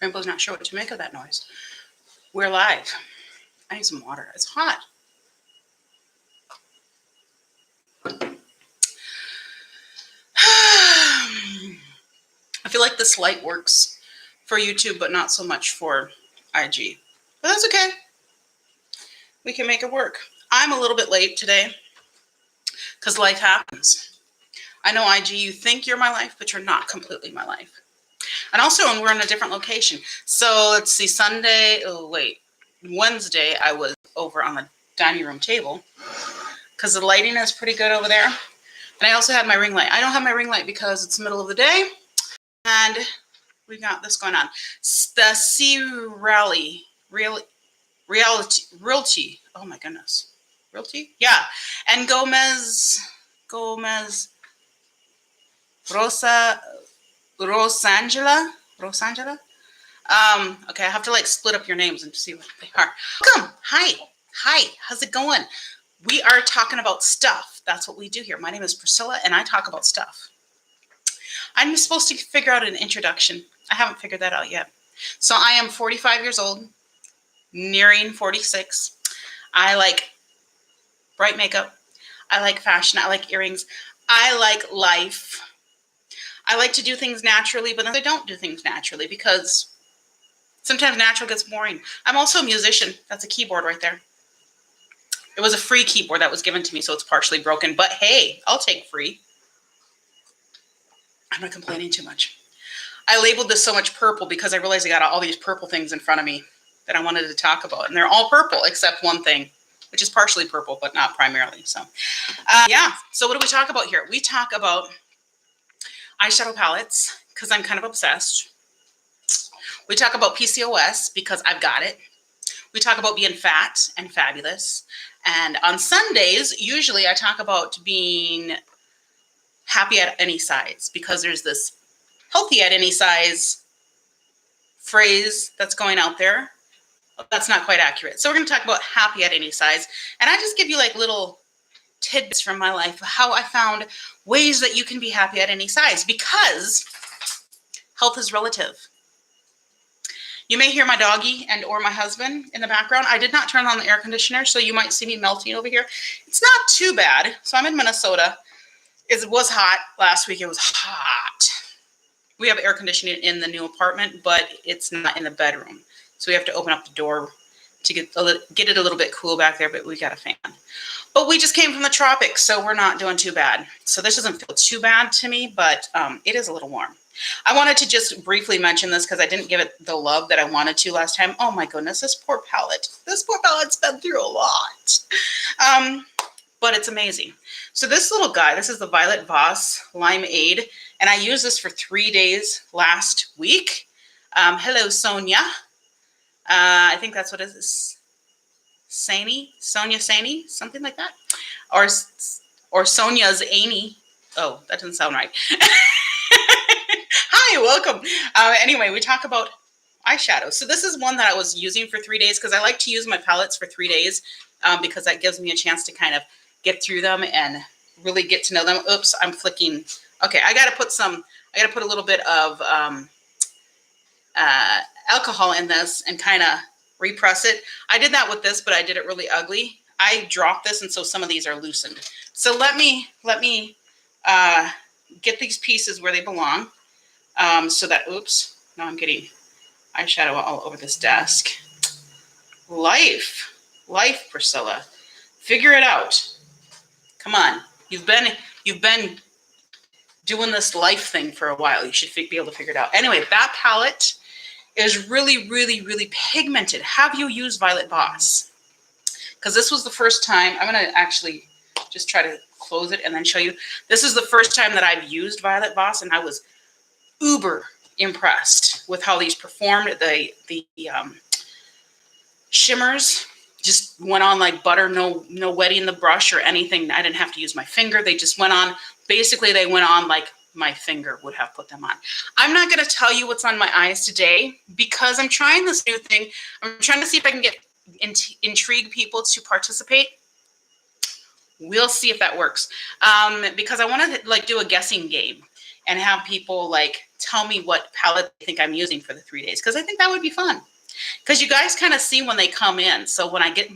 Rainbow's not sure what to make of that noise. We're live. I need some water. It's hot. I feel like this light works for YouTube, but not so much for IG. But that's okay. We can make it work. I'm a little bit late today because life happens. I know IG, you think you're my life, but you're not completely my life. And also, when we're in a different location. So let's see, Wednesday, I was over on the dining room table because the lighting is pretty good over there. And I also had my ring light. I don't have my ring light because it's the middle of the day. And we got this going on. The C Realty. Oh my goodness. Realty? Yeah. And Gomez Rosangela. Okay, I have to like split up your names and see what they are. Welcome. Hi. How's it going? We are talking about stuff. That's what we do here. My name is Priscilla, and I talk about stuff. I'm supposed to figure out an introduction. I haven't figured that out yet. So I am 45 years old, nearing 46. I like bright makeup. I like fashion. I like earrings. I like life. I like to do things naturally, but then I don't do things naturally because sometimes natural gets boring. I'm also a musician. That's a keyboard right there. It was a free keyboard that was given to me, so it's partially broken. But hey, I'll take free. I'm not complaining too much. I labeled this so much purple because I realized I got all these purple things in front of me that I wanted to talk about. And they're all purple except one thing, which is partially purple, but not primarily. So yeah, so what do we talk about here? We talk about eyeshadow palettes because I'm kind of obsessed. We talk about PCOS because I've got it. We talk about being fat and fabulous. And on Sundays, usually I talk about being happy at any size because there's this healthy at any size phrase that's going out there. That's not quite accurate. So we're going to talk about happy at any size. And I just give you like little tidbits from my life of how I found ways that you can be happy at any size because health is relative. You may hear my doggy and or my husband in the background. I did not turn on the air conditioner, so you might see me melting over here. It's not too bad. So I'm in Minnesota. It was hot last week. It was hot. We have air conditioning in the new apartment, but it's not in the bedroom. So we have to open up the door to get it a little bit cool back there, but we got a fan. But we just came from the tropics, so we're not doing too bad. So this doesn't feel too bad to me, but it is a little warm. I wanted to just briefly mention this because I didn't give it the love that I wanted to last time. Oh my goodness, this poor palette. This poor palette's been through a lot. But it's amazing. So this little guy, this is the Violet Voss Limeade, and I used this for 3 days last week. Hello, Sonia. I think that's what it is. Sonia Sani, something like that. Or Sonia's Amy. Oh, that doesn't sound right. Hi, welcome. Anyway, we talk about eyeshadow. So this is one that I was using for 3 days because I like to use my palettes for 3 days because that gives me a chance to kind of get through them and really get to know them. Oops, I'm flicking. Okay, I got to put a little bit of alcohol in this and kind of repress it. I did that with this, but I did it really ugly. I dropped this, and so some of these are loosened. So let me get these pieces where they belong. So that, oops, now I'm getting eyeshadow all over this desk. Life, Priscilla, figure it out. Come on, you've been doing this life thing for a while. You should be able to figure it out. Anyway, that palette is really, really, really pigmented. Have you used Violet Voss? Because this was the first time. I'm going to actually just try to close it and then show you. This is the first time that I've used Violet Voss, and I was uber impressed with how these performed. The shimmers just went on like butter, no wetting the brush or anything. I didn't have to use my finger. They just went on. Basically, they went on like my finger would have put them on. I'm not going to tell you what's on my eyes today because I'm trying this new thing. I'm trying to see if I can get intrigue people to participate. We'll see if that works. Because I want to like do a guessing game and have people like tell me what palette they think I'm using for the 3 days, because I think that would be fun. Because you guys kind of see when they come in. So when I get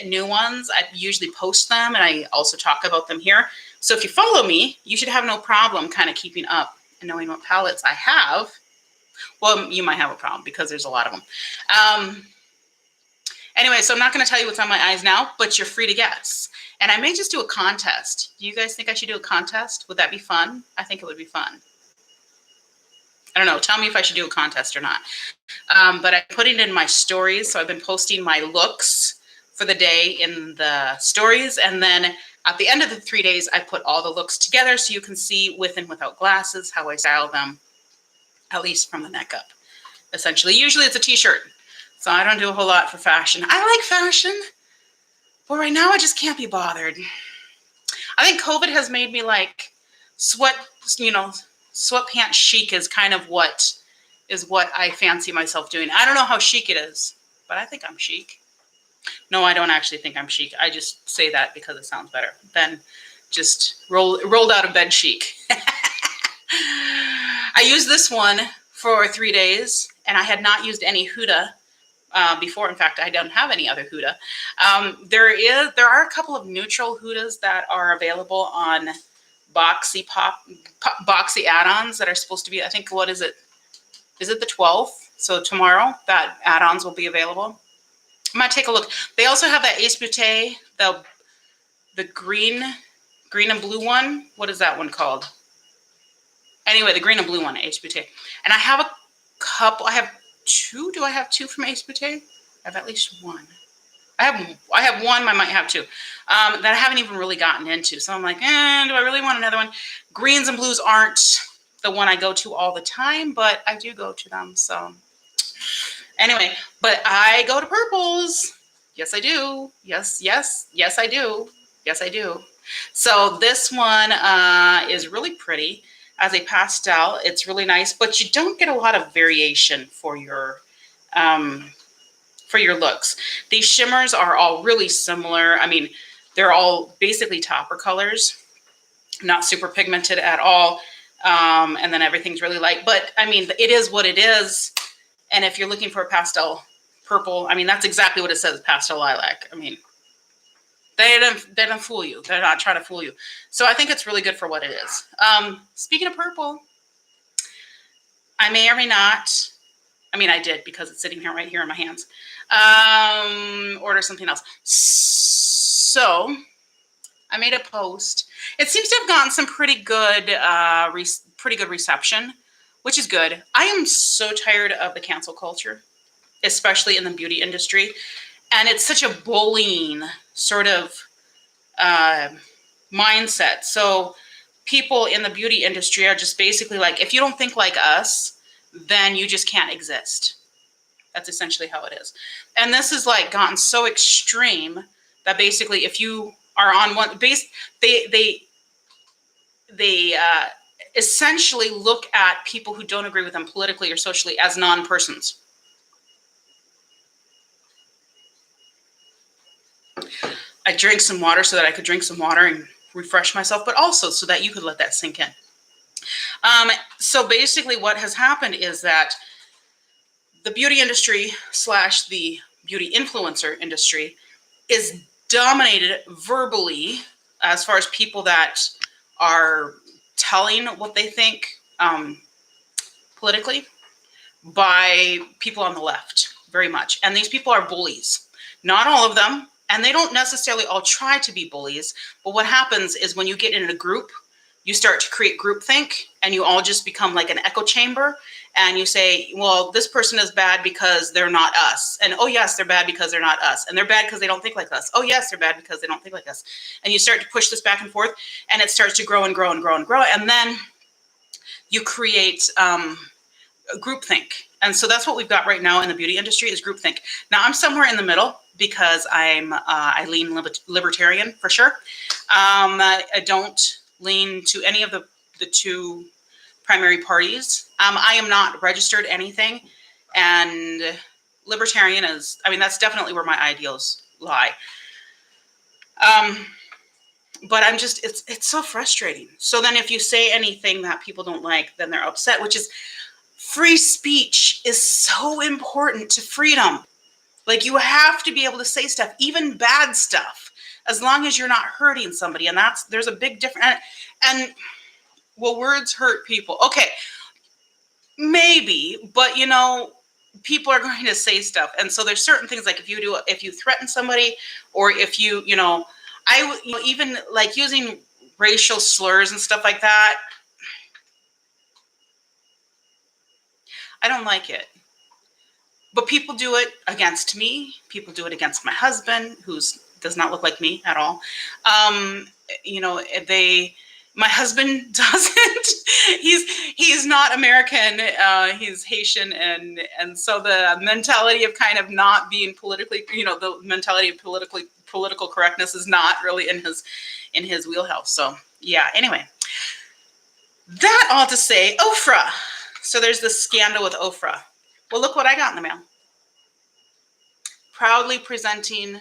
new ones, I usually post them, and I also talk about them here. So if you follow me, you should have no problem kind of keeping up and knowing what palettes I have. Well, you might have a problem because there's a lot of them. Anyway, so I'm not going to tell you what's on my eyes now, but you're free to guess. And I may just do a contest. Do you guys think I should do a contest? Would that be fun? I think it would be fun. I don't know. Tell me if I should do a contest or not. But I'm putting it in my stories. So I've been posting my looks for the day in the stories. And then at the end of the 3 days, I put all the looks together so you can see with and without glasses how I style them, at least from the neck up, essentially. Usually it's a t-shirt. So I don't do a whole lot for fashion. I like fashion, but right now I just can't be bothered. I think COVID has made me like sweatpants chic is kind of what I fancy myself doing. I don't know how chic it is, but I think I'm chic. No, I don't actually think I'm chic. I just say that because it sounds better than just rolled out of bed chic. I used this one for 3 days, and I had not used any Huda before. In fact, I don't have any other Huda. There are a couple of neutral Hudas that are available on boxy add-ons that are supposed to be, I think, what is it? Is it the 12th? So tomorrow that add-ons will be available. I might take a look. They also have that Ace Beauté, the green and blue one. What is that one called? Anyway, the green and blue one, Ace Beauté. And I have a couple. I have two. Do I have two from Ace Beauté? I have at least one. I have one. I might have two that I haven't even really gotten into. So I'm like, do I really want another one? Greens and blues aren't the one I go to all the time, but I do go to them. So anyway, but I go to purples. Yes, I do. Yes, I do. Yes, I do. So this one is really pretty as a pastel. It's really nice, but you don't get a lot of variation for your looks. These shimmers are all really similar. I mean, they're all basically topper colors, not super pigmented at all. And then everything's really light, but I mean, it is what it is. And if you're looking for a pastel purple, I mean, that's exactly what it says, pastel lilac. I mean, they don't fool you. They're not trying to fool you. So I think it's really good for what it is. Speaking of purple, I may or may not, I mean, I did because it's sitting here right here in my hands, order something else. So I made a post. It seems to have gotten some pretty good reception, which is good. I am so tired of the cancel culture, especially in the beauty industry. And it's such a bullying sort of mindset. So people in the beauty industry are just basically like, if you don't think like us, then you just can't exist. That's essentially how it is. And this has like gotten so extreme that basically if you are on one base, they essentially look at people who don't agree with them politically or socially as non-persons. I drank some water so that I could drink some water and refresh myself, but also so that you could let that sink in. So basically what has happened is that the beauty industry / the beauty influencer industry is dominated verbally as far as people that are telling what they think politically by people on the left very much. And these people are bullies. Not all of them. And they don't necessarily all try to be bullies. But what happens is when you get in a group, you start to create groupthink and you all just become like an echo chamber. And you say, well, this person is bad because they're not us. And oh, yes, they're bad because they're not us. And they're bad because they don't think like us. Oh, yes, they're bad because they don't think like us. And you start to push this back and forth and it starts to grow and grow and grow and grow. And then you create groupthink. And so that's what we've got right now in the beauty industry is groupthink. Now I'm somewhere in the middle because I lean libertarian for sure. I don't lean to any of the two primary parties. I am not registered anything, and libertarian is, I mean, that's definitely where my ideals lie. But I'm just, it's so frustrating. So then if you say anything that people don't like, then they're upset, which is, free speech is so important to freedom. Like, you have to be able to say stuff, even bad stuff, as long as you're not hurting somebody. And there's a big difference. And will words hurt people? Okay, maybe, but people are going to say stuff. And so there's certain things, like if you threaten somebody, or if even like using racial slurs and stuff like that, I don't like it. But people do it against me. People do it against my husband, who does not look like me at all. My husband doesn't. He's not American. He's Haitian, and so the mentality of kind of not being politically, the mentality of political correctness is not really in his wheelhouse. So yeah. Anyway, that all to say, Ofra. So there's this scandal with Ofra. Well, look what I got in the mail. Proudly presenting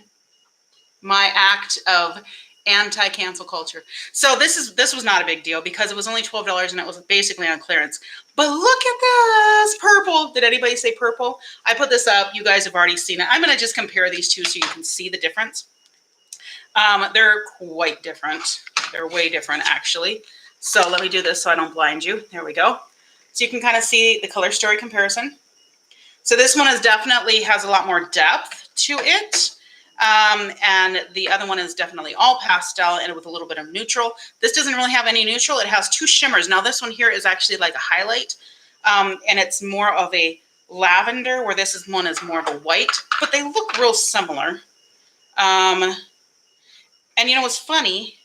my act of anti-cancel culture. So this was not a big deal because it was only $12 and it was basically on clearance. But look at this purple. Did anybody say purple? I put this up. You guys have already seen it. I'm going to just compare these two so you can see the difference. They're quite different. They're way different, actually. So let me do this so I don't blind you. There we go. So you can kind of see the color story comparison. So this one definitely has a lot more depth to it. And the other one is definitely all pastel and with a little bit of neutral. This doesn't really have any neutral. It has two shimmers. Now this one here is actually like a highlight. And it's more of a lavender, where one is more of a white, but they look real similar. And what's funny?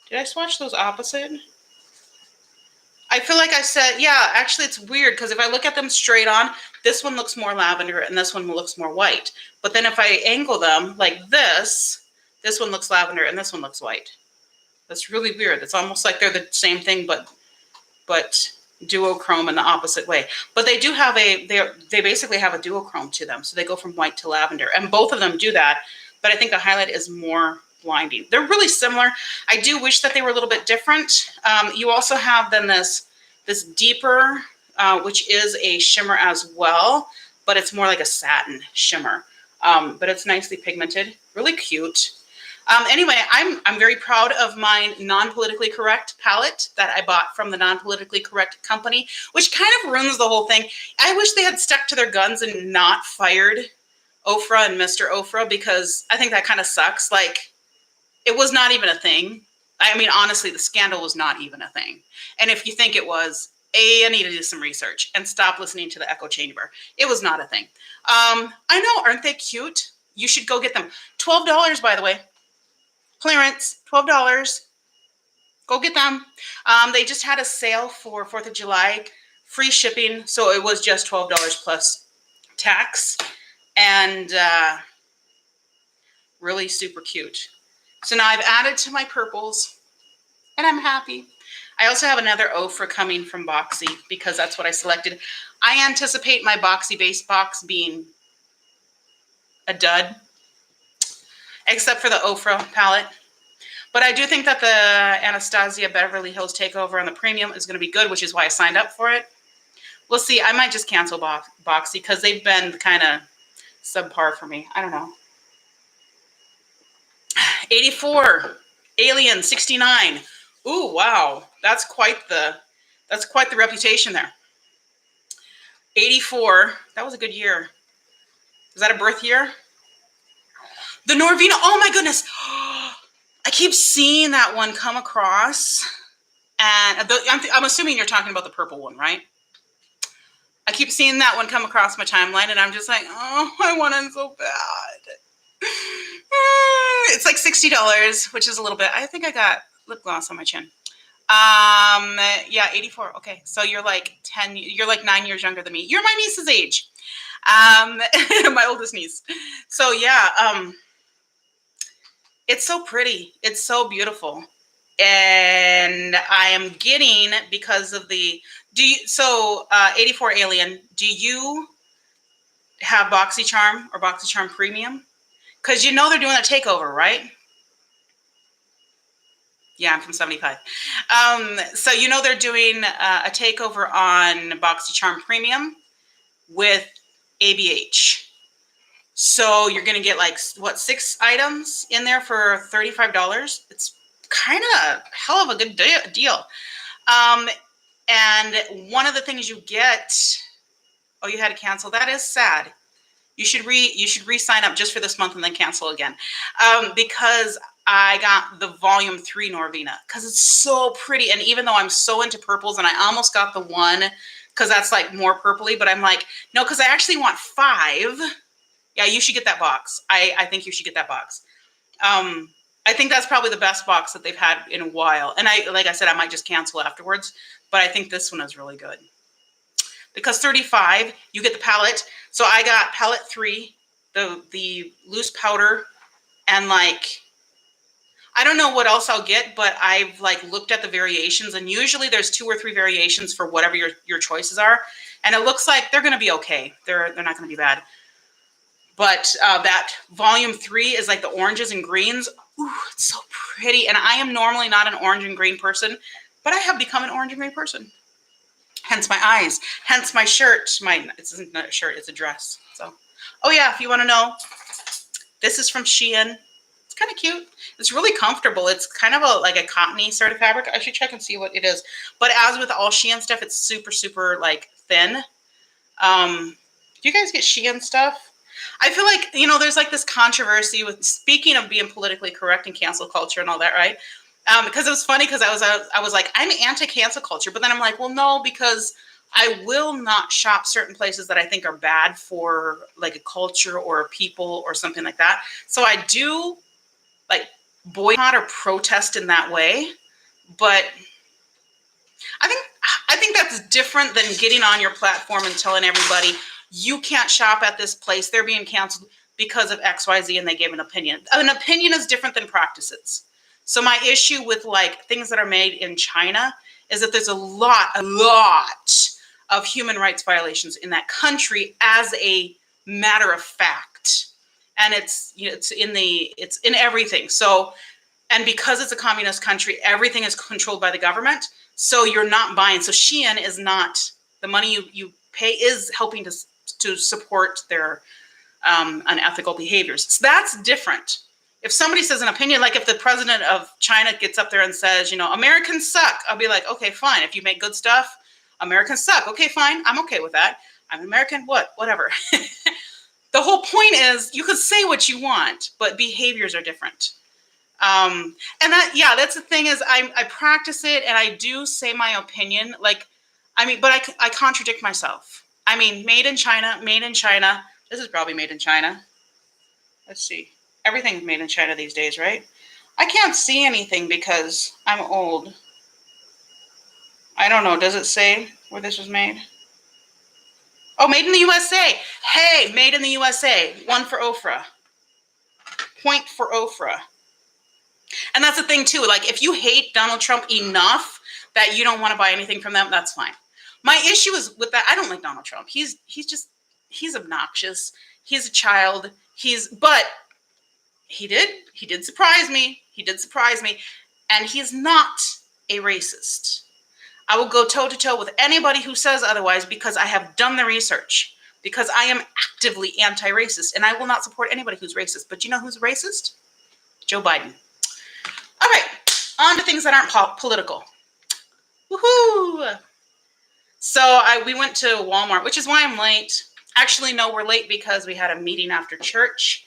Did I swatch those opposite? I feel like I said, yeah, actually it's weird because if I look at them straight on, this one looks more lavender and this one looks more white. But then if I angle them like this one looks lavender and this one looks white. That's really weird. It's almost like they're the same thing, but duochrome in the opposite way. But they do have they basically have a duochrome to them. So they go from white to lavender, and both of them do that. But I think the highlight is more blinding. They're really similar. I do wish that they were a little bit different. You also have then this deeper, which is a shimmer as well, but it's more like a satin shimmer. But it's nicely pigmented, really cute. Anyway, I'm very proud of my non-politically correct palette that I bought from the non-politically correct company, which kind of ruins the whole thing. I wish they had stuck to their guns and not fired Ofra and Mr. Ofra, because I think that kind of sucks. Like, it was not even a thing. I mean, honestly, the scandal was not even a thing. And if you think it was, I need to do some research and stop listening to the echo chamber. It was not a thing. I know, aren't they cute? You should go get them. $12, by the way. Clearance, $12. Go get them. They just had a sale for 4th of July, free shipping. So it was just $12 plus tax. And really super cute. So now I've added to my purples, and I'm happy. I also have another Ofra coming from Boxy because that's what I selected. I anticipate my Boxy base box being a dud, except for the Ofra palette. But I do think that the Anastasia Beverly Hills Takeover on the premium is going to be good, which is why I signed up for it. We'll see. I might just cancel Boxy because they've been kind of subpar for me. I don't know. 84, Alien 69. Ooh, wow. That's quite the reputation there. 84. That was a good year. Was that a birth year? The Norvina. Oh my goodness. I keep seeing that one come across. And I'm assuming you're talking about the purple one, right? I keep seeing that one come across my timeline, and I'm just like, oh, I want it so bad. It's like $60, which is a little bit. I think I got lip gloss on my chin. Yeah, 84. Okay, so you're like 10. You're like 9 years younger than me. You're my niece's age. My oldest niece. So yeah, it's so pretty. It's so beautiful, and I am getting because of the. 84 Alien. Do you have BoxyCharm or BoxyCharm Premium? Because they're doing a takeover, right? Yeah, I'm from 75. So you know they're doing a takeover on BoxyCharm Premium with ABH. So you're going to get like, what, 6 items in there for $35. It's kind of a hell of a good deal. And one of the things you get, oh, you had to cancel. That is sad. You should re-sign up just for this month and then cancel again. Because I got the volume 3 Norvina because it's so pretty. And even though I'm so into purples and I almost got the one because that's like more purpley, but I'm like, no, because I actually want 5. Yeah, you should get that box. I think you should get that box. I think that's probably the best box that they've had in a while. And like I said, I might just cancel afterwards, but I think this one is really good. Because 35, you get the palette. So I got palette 3, the loose powder, and like, I don't know what else I'll get, but I've like looked at the variations, and usually there's 2 or 3 variations for whatever your choices are. And it looks like they're going to be okay. They're not going to be bad. But that volume 3 is like the oranges and greens. Ooh, it's so pretty. And I am normally not an orange and green person, but I have become an orange and green person. Hence my eyes, hence my shirt. It isn't a shirt, it's a dress. So, oh yeah, if you want to know, this is from Shein. It's kind of cute. It's really comfortable. It's kind of like a cottony sort of fabric. I should check and see what it is. But as with all Shein stuff, it's super, super like thin. Do you guys get Shein stuff? I feel like, there's like this controversy with, speaking of being politically correct and cancel culture and all that, right? Because it was funny because I was like, I'm anti-cancel culture, but then I'm like, well, no, because I will not shop certain places that I think are bad for like a culture or a people or something like that. So I do like boycott or protest in that way, but I think that's different than getting on your platform and telling everybody you can't shop at this place. They're being canceled because of XYZ and they gave an opinion. An opinion is different than practices. So my issue with like things that are made in China is that there's a lot of human rights violations in that country as a matter of fact. And it's in everything. So, and because it's a communist country, everything is controlled by the government. So you're not buying. So Shein is not, the money you pay is helping to support their unethical behaviors. So that's different. If somebody says an opinion, like if the president of China gets up there and says, Americans suck, I'll be like, okay, fine. If you make good stuff, Americans suck. Okay, fine. I'm okay with that. I'm American. Whatever. The whole point is you could say what you want, but behaviors are different. And that's the thing is I practice it and I do say my opinion. But I contradict myself. Made in China. This is probably made in China. Let's see. Everything's made in China these days, right? I can't see anything because I'm old. I don't know. Does it say where this was made? Oh, made in the USA. Hey, made in the USA. 1 for Ofra. Point for Ofra. And that's the thing too. Like if you hate Donald Trump enough that you don't want to buy anything from them, that's fine. My issue is with that. I don't like Donald Trump. He's obnoxious. He's a child. But he did surprise me. And he's not a racist. I will go toe to toe with anybody who says otherwise because I have done the research, because I am actively anti-racist and I will not support anybody who's racist. But you know who's racist? Joe Biden. All right, on to things that aren't political. Woohoo! So we went to Walmart, which is why I'm late. Actually, no, we're late because we had a meeting after church.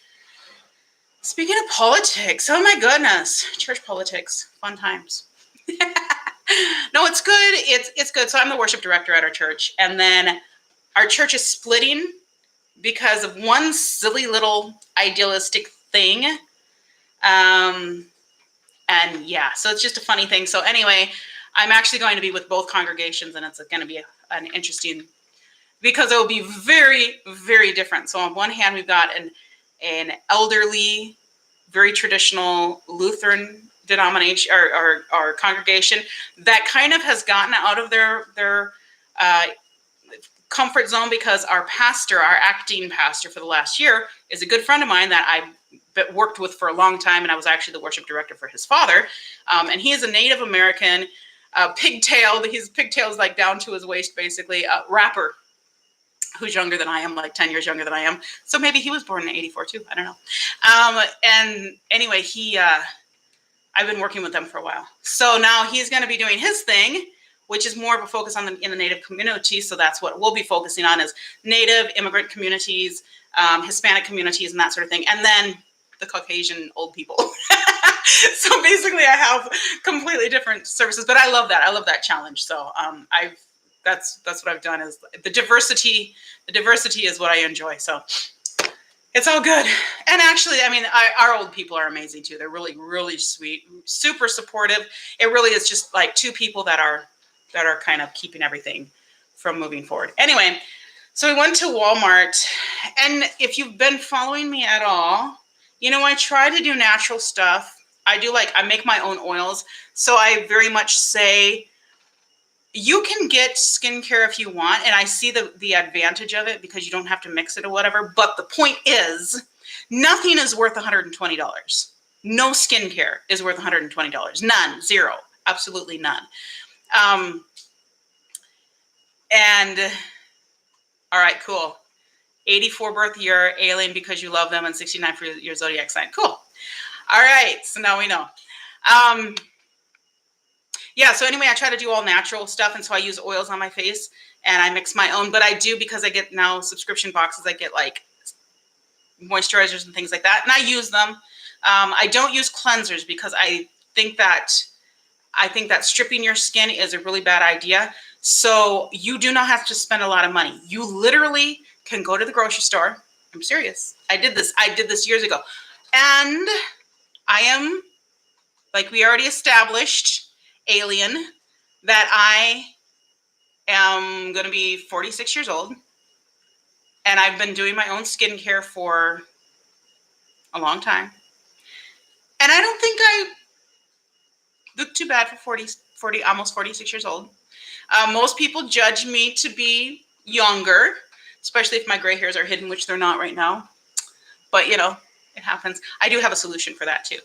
Speaking of politics, oh my goodness, church politics, fun times. No, it's good. It's good. So I'm the worship director at our church, and then our church is splitting because of one silly little idealistic thing. And yeah, so it's just a funny thing. So anyway, I'm actually going to be with both congregations, and it's going to be an interesting, because it will be very, very different. So on one hand, we've got an elderly, very traditional Lutheran denomination or congregation that kind of has gotten out of their comfort zone, because our acting pastor for the last year is a good friend of mine that I've worked with for a long time, and I was actually the worship director for his father. And he is a Native American, pigtailed. His pigtails like down to his waist, basically, rapper who's younger than I am, like 10 years younger than I am. So maybe he was born in 84 too. I don't know. And anyway, I've been working with them for a while. So now he's going to be doing his thing, which is more of a focus on in the Native community. So that's what we'll be focusing on, is Native immigrant communities, Hispanic communities, and that sort of thing. And then the Caucasian old people. So basically I have completely different services, but I love that. I love that challenge. So that's what I've done, is the diversity is what I enjoy. So it's all good. And actually, I mean, our old people are amazing too. They're really, really sweet, super supportive. It really is just like two people that are kind of keeping everything from moving forward. Anyway, so we went to Walmart, and if you've been following me at all, you know, I try to do natural stuff. I make my own oils. So I very much say, you can get skincare if you want, and I see the advantage of it because you don't have to mix it or whatever. But the point is, nothing is worth $120. No skincare is worth $120. None, zero, absolutely none. And all right, cool. 84 birth year, alien because you love them, and 69 for your zodiac sign. Cool. All right, so now we know. Yeah, so anyway, I try to do all natural stuff, and so I use oils on my face, and I mix my own, but I do, because I get now subscription boxes, I get like moisturizers and things like that, and I use them. I don't use cleansers because I think that stripping your skin is a really bad idea. So you do not have to spend a lot of money. You literally can go to the grocery store. I'm serious. I did this years ago, and I am, like we already established, alien, that I am going to be 46 years old, and I've been doing my own skincare for a long time, and I don't think I look too bad for 40, almost 46 years old. Most people judge me to be younger, especially if my gray hairs are hidden, which they're not right now, but you know, it happens. I do have a solution for that too.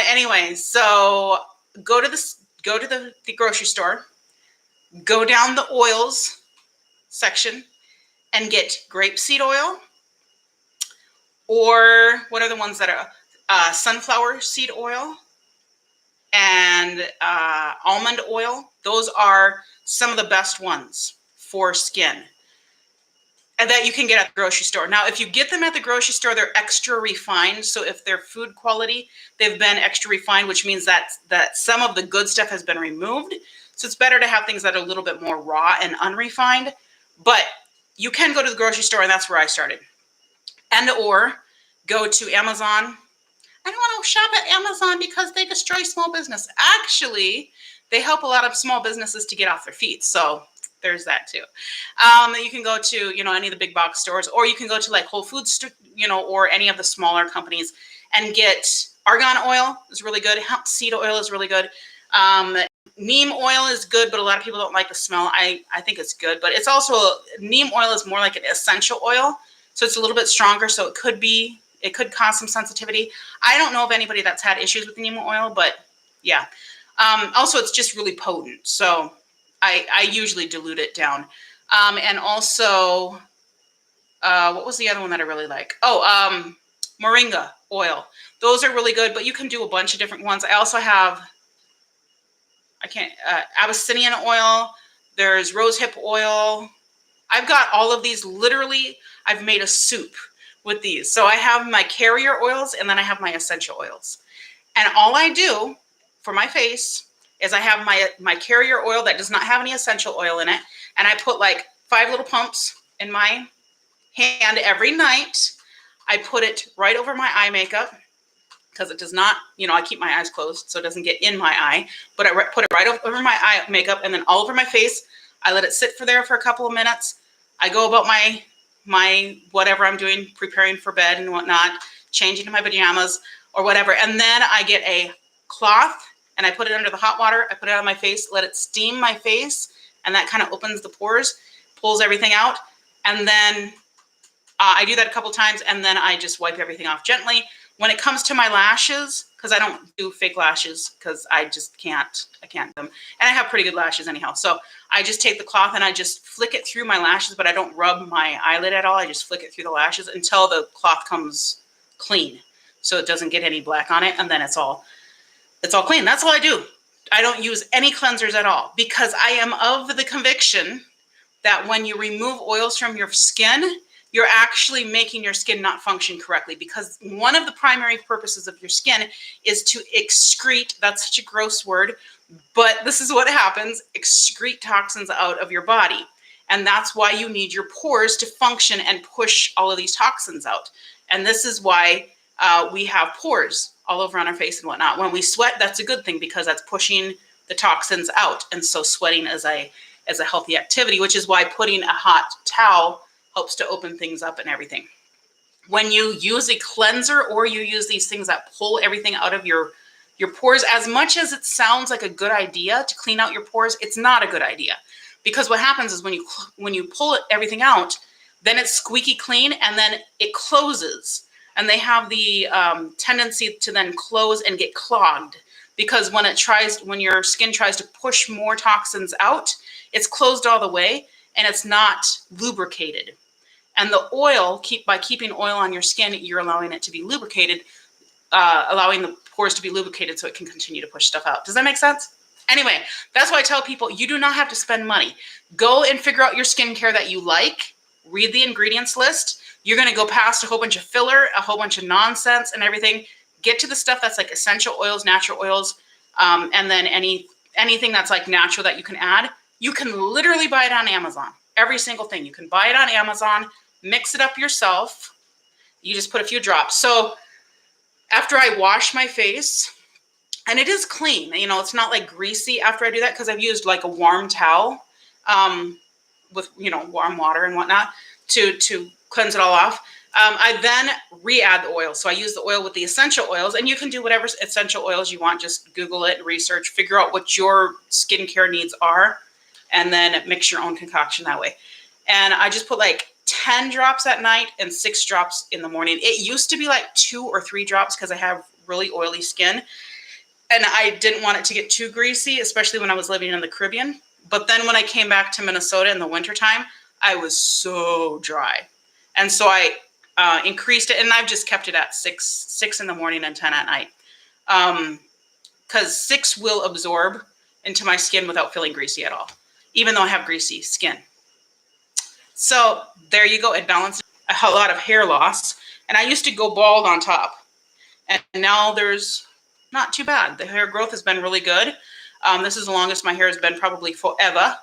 Anyway, so go to the grocery store, go down the oils section and get grapeseed oil, or what are the ones that are sunflower seed oil and almond oil. Those are some of the best ones for skin, and that you can get at the grocery store. Now, if you get them at the grocery store, they're extra refined. So if they're food quality, they've been extra refined, which means that some of the good stuff has been removed. So it's better to have things that are a little bit more raw and unrefined. But you can go to the grocery store, and that's where I started. And or go to Amazon. I don't want to shop at Amazon because they destroy small business. Actually, they help a lot of small businesses to get off their feet. So there's that too. You can go to, you know, any of the big box stores, or you can go to like Whole Foods, you know, or any of the smaller companies and get argan oil is really good. Hemp seed oil is really good. Neem oil is good, but a lot of people don't like the smell. I think it's good, but it's also, neem oil is more like an essential oil. So it's a little bit stronger. So it could cause some sensitivity. I don't know of anybody that's had issues with neem oil, but yeah. Also, it's just really potent. So I usually dilute it down. And also, what was the other one that I really like? Oh, moringa oil. Those are really good, but you can do a bunch of different ones. I also have, Abyssinian oil. There's rosehip oil. I've got all of these. Literally, I've made a soup with these. So I have my carrier oils, and then I have my essential oils. And all I do for my face is I have my carrier oil that does not have any essential oil in it. And I put like 5 little pumps in my hand every night. I put it right over my eye makeup because it does not, you know, I keep my eyes closed so it doesn't get in my eye. But I put it right over my eye makeup and then all over my face. I let it sit for a couple of minutes. I go about my whatever I'm doing, preparing for bed and whatnot, changing to my pajamas or whatever. And then I get a cloth and I put it under the hot water. I put it on my face, let it steam my face. And that kind of opens the pores, pulls everything out. And then I do that a couple times. And then I just wipe everything off gently. When it comes to my lashes, because I don't do fake lashes because I just can't. I can't do them. And I have pretty good lashes anyhow. So I just take the cloth and I just flick it through my lashes, but I don't rub my eyelid at all. I just flick it through the lashes until the cloth comes clean, so it doesn't get any black on it, and then it's all clean. That's all I do. I don't use any cleansers at all because I am of the conviction that when you remove oils from your skin, you're actually making your skin not function correctly, because one of the primary purposes of your skin is to excrete, that's such a gross word, but this is what happens, excrete toxins out of your body. And that's why you need your pores to function and push all of these toxins out. And this is why we have pores all over on our face and whatnot. When we sweat, that's a good thing because that's pushing the toxins out. And so sweating is a healthy activity, which is why putting a hot towel helps to open things up and everything. When you use a cleanser or you use these things that pull everything out of your pores, as much as it sounds like a good idea to clean out your pores, it's not a good idea. Because what happens is when you pull everything out, then it's squeaky clean and then it closes. And they have the tendency to then close and get clogged. Because when your skin tries to push more toxins out, it's closed all the way and it's not lubricated. And the oil, by keeping oil on your skin, you're allowing it to be lubricated, allowing the pores to be lubricated so it can continue to push stuff out. Does that make sense? Anyway, that's why I tell people you do not have to spend money. Go and figure out your skincare that you like. Read the ingredients list. You're going to go past a whole bunch of filler, a whole bunch of nonsense and everything. Get to the stuff that's like essential oils, natural oils, and then anything that's like natural that you can add. You can literally buy it on Amazon. Every single thing. You can buy it on Amazon, mix it up yourself. You just put a few drops. So after I wash my face, and it is clean, it's not like greasy after I do that because I've used like a warm towel with, warm water and whatnot to cleanse it all off. I then re-add the oil. So I use the oil with the essential oils, and you can do whatever essential oils you want. Just Google it, research, figure out what your skincare needs are, and then mix your own concoction that way. And I just put like 10 drops at night and 6 drops in the morning. It used to be like 2 or 3 drops because I have really oily skin. And I didn't want it to get too greasy, especially when I was living in the Caribbean. But then when I came back to Minnesota in the wintertime, I was so dry. And so I increased it, and I've just kept it at 6 in the morning and 10 at night. Because 6 will absorb into my skin without feeling greasy at all, even though I have greasy skin. So there you go. It balances a lot of hair loss. And I used to go bald on top. And now there's not too bad. The hair growth has been really good. This is the longest my hair has been probably forever.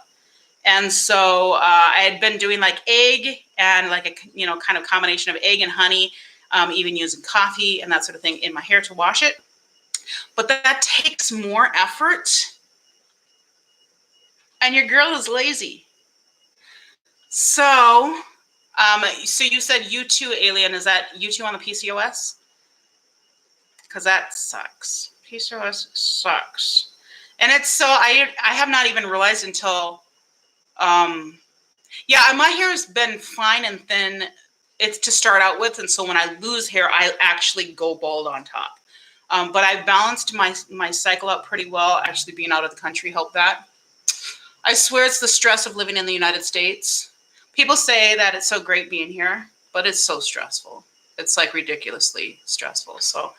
And so I had been doing like egg and like a, kind of combination of egg and honey, even using coffee and that sort of thing in my hair to wash it. But that takes more effort. And your girl is lazy. So you said you too, Alien. Is that you too on the PCOS? Because that sucks. PCOS sucks. And it's so, I have not even realized until, my hair has been fine and thin. It's to start out with. And so when I lose hair, I actually go bald on top. But I've balanced my cycle out pretty well. Actually being out of the country helped that. I swear it's the stress of living in the United States. People say that it's so great being here, but it's so stressful. It's like ridiculously stressful. So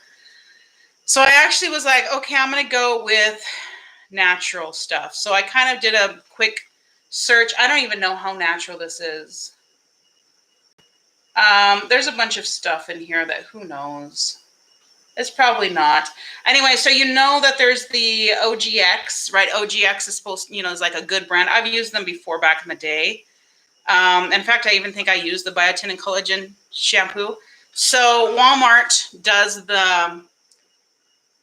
I actually was like, okay, I'm going to go with natural stuff. So I kind of did a quick search. I don't even know how natural this is. There's a bunch of stuff in here that who knows. It's probably not. Anyway, so you know that there's the OGX, right? OGX is supposed to, is like a good brand. I've used them before back in the day. In fact, I even think I used the biotin and collagen shampoo. So Walmart does the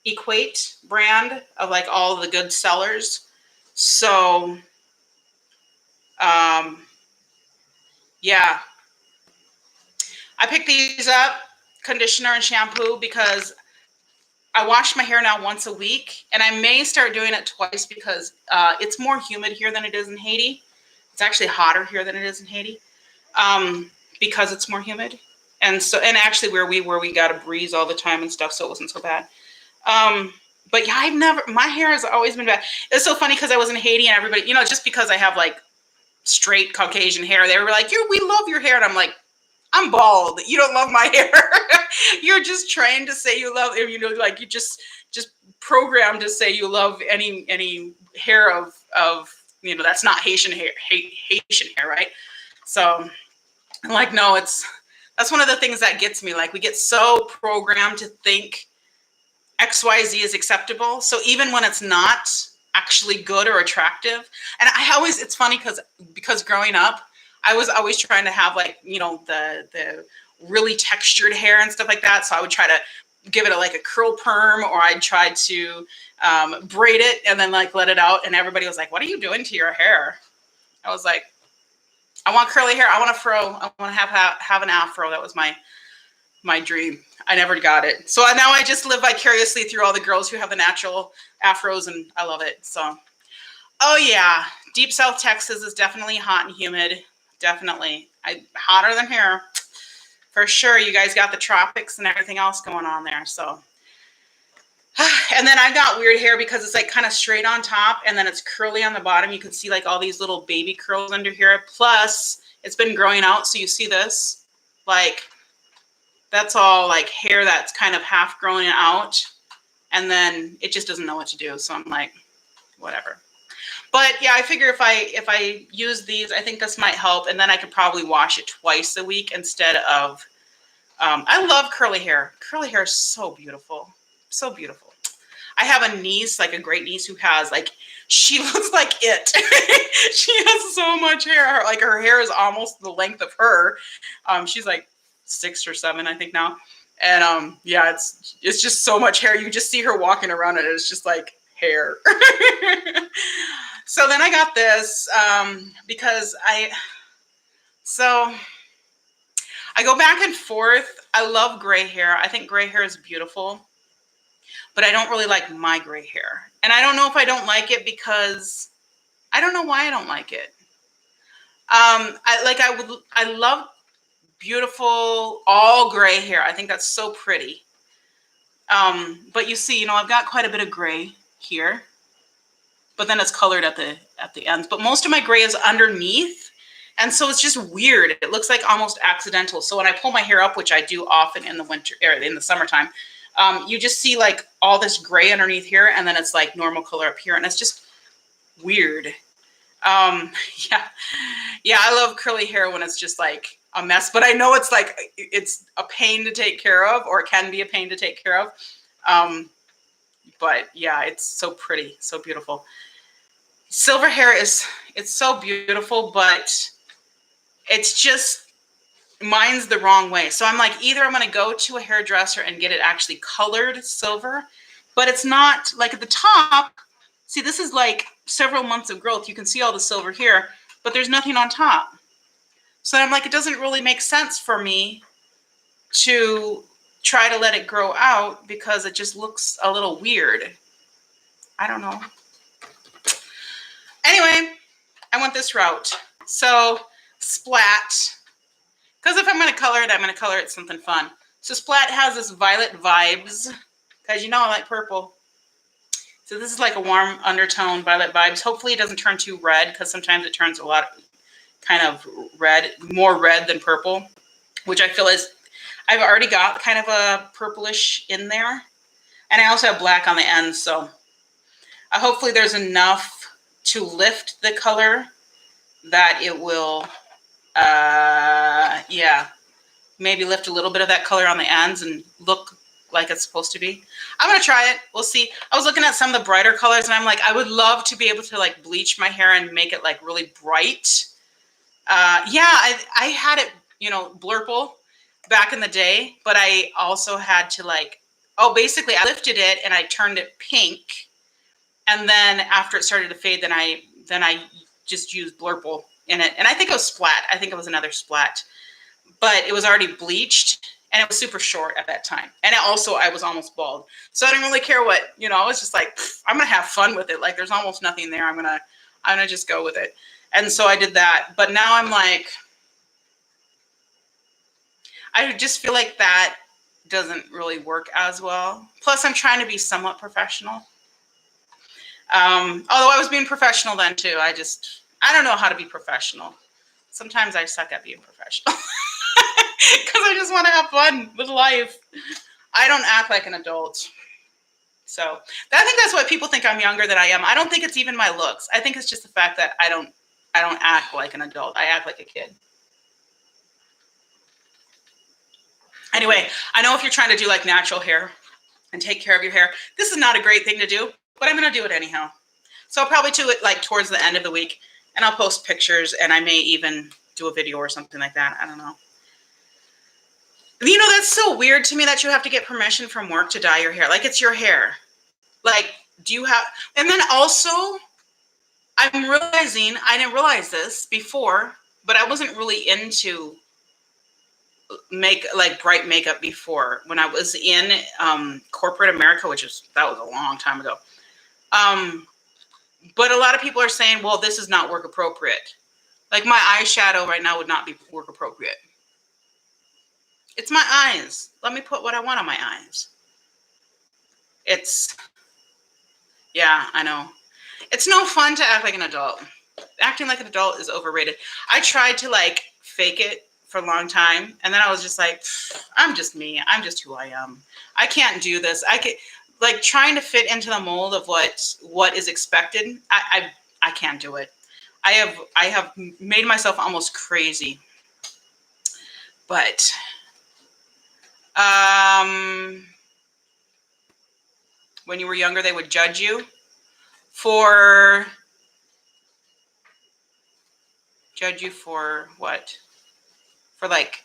Equate brand of like all the good sellers. So, yeah. I picked these up, conditioner and shampoo, because I wash my hair now once a week, and I may start doing it twice because it's more humid here than it is in Haiti. It's actually hotter here than it is in Haiti because it's more humid. And actually where we were, we got a breeze all the time and stuff, so it wasn't so bad. But yeah, my hair has always been bad. It's so funny because I was in Haiti and everybody, just because I have like straight Caucasian hair, they were like, we love your hair. And I'm like, I'm bald. You don't love my hair. You're just trying to say you love, like you just programmed to say you love any hair of that's not Haitian hair, right? So I'm like, no, that's one of the things that gets me. Like we get so programmed to think XYZ is acceptable. So even when it's not actually good or attractive, and it's funny because growing up, I was always trying to have like, the really textured hair and stuff like that. So I would try to give it like a curl perm, or I'd try to braid it and then like let it out. And everybody was like, what are you doing to your hair? I was like, I want curly hair. I want a fro. I want to have an afro. That was my dream. I never got it. So now I just live vicariously through all the girls who have the natural afros, and I love it. So, oh yeah, deep South Texas is definitely hot and humid. Definitely. Hotter than here. For sure. You guys got the tropics and everything else going on there. So, and then I've got weird hair because it's like kind of straight on top and then it's curly on the bottom. You can see like all these little baby curls under here. Plus, it's been growing out. So you see this, like, that's all like hair that's kind of half growing out. And then it just doesn't know what to do. So I'm like, whatever. But yeah, I figure if I use these, I think this might help. And then I could probably wash it twice a week instead of, I love curly hair. Curly hair is so beautiful. So beautiful. I have a niece, like a great niece who has like, she looks like it. She has so much hair. Like her hair is almost the length of her. She's like 6 or 7, I think now. And yeah, it's just so much hair. You just see her walking around and it's just like hair. So then I got this because I go back and forth. I love gray hair. I think gray hair is beautiful, but I don't really like my gray hair. And I don't know if I don't like it because I don't know why I don't like it. I love beautiful all gray hair. I think that's so pretty. But you see, I've got quite a bit of gray here, but then it's colored at the ends. But most of my gray is underneath. And so it's just weird. It looks like almost accidental. So when I pull my hair up, which I do often in the winter or in the summertime, you just see like all this gray underneath here. And then it's like normal color up here. And it's just weird. Yeah, I love curly hair when it's just like a mess, but I know it's like, it's a pain to take care of, or it can be a pain to take care of. But yeah, it's so pretty, so beautiful. Silver hair it's so beautiful, but it's just, mine's the wrong way. So I'm like, either I'm going to go to a hairdresser and get it actually colored silver, but it's not like at the top. See, this is like several months of growth. You can see all the silver here, but there's nothing on top. So I'm like, it doesn't really make sense for me to try to let it grow out because it just looks a little weird. I don't know. Anyway, I went this route. So splat, because if I'm going to color it, I'm going to color it something fun. So splat has this violet vibes, because I like purple. So this is like a warm undertone, violet vibes. Hopefully it doesn't turn too red, because sometimes it turns a lot kind of red, more red than purple, which I feel is, I've already got kind of a purplish in there. And I also have black on the ends, so hopefully there's enough to lift the color that it will, yeah, maybe lift a little bit of that color on the ends and look like it's supposed to be. I'm going to try it. We'll see. I was looking at some of the brighter colors and I'm like, I would love to be able to like bleach my hair and make it like really bright. Yeah, I had it, blurple back in the day, but I also had to like, basically I lifted it and I turned it pink. And then after it started to fade, then I just used blurple in it. And I think it was splat. I think it was another splat, but it was already bleached and it was super short at that time. And I was almost bald. So I didn't really care what, I was just like, I'm going to have fun with it. Like there's almost nothing there. I'm going to just go with it. And so I did that. But now I'm like, I just feel like that doesn't really work as well. Plus, I'm trying to be somewhat professional. Although I was being professional then too. I don't know how to be professional. Sometimes I suck at being professional because I just want to have fun with life. I don't act like an adult. So I think that's why people think I'm younger than I am. I don't think it's even my looks. I think it's just the fact that I don't act like an adult. I act like a kid. Anyway, I know if you're trying to do like natural hair and take care of your hair, this is not a great thing to do, but I'm going to do it anyhow. So I'll probably do it like towards the end of the week, and I'll post pictures, and I may even do a video or something like that. I don't know. You know, that's so weird to me that you have to get permission from work to dye your hair. Like, it's your hair. Like, do you have, and then also, I'm realizing, I didn't realize this before, but I wasn't really into bright makeup before. When I was in corporate America, that was a long time ago. But a lot of people are saying, well, this is not work appropriate. Like, my eyeshadow right now would not be work appropriate. It's my eyes. Let me put what I want on my eyes. Yeah, I know. It's no fun to act like an adult. Acting like an adult is overrated. I tried to like fake it for a long time, and then I was just like, I'm just me. I'm just who I am. I can't do this. I could like trying to fit into the mold of what is expected. I can't do it. I have made myself almost crazy. But when you were younger, they would judge you for what? For like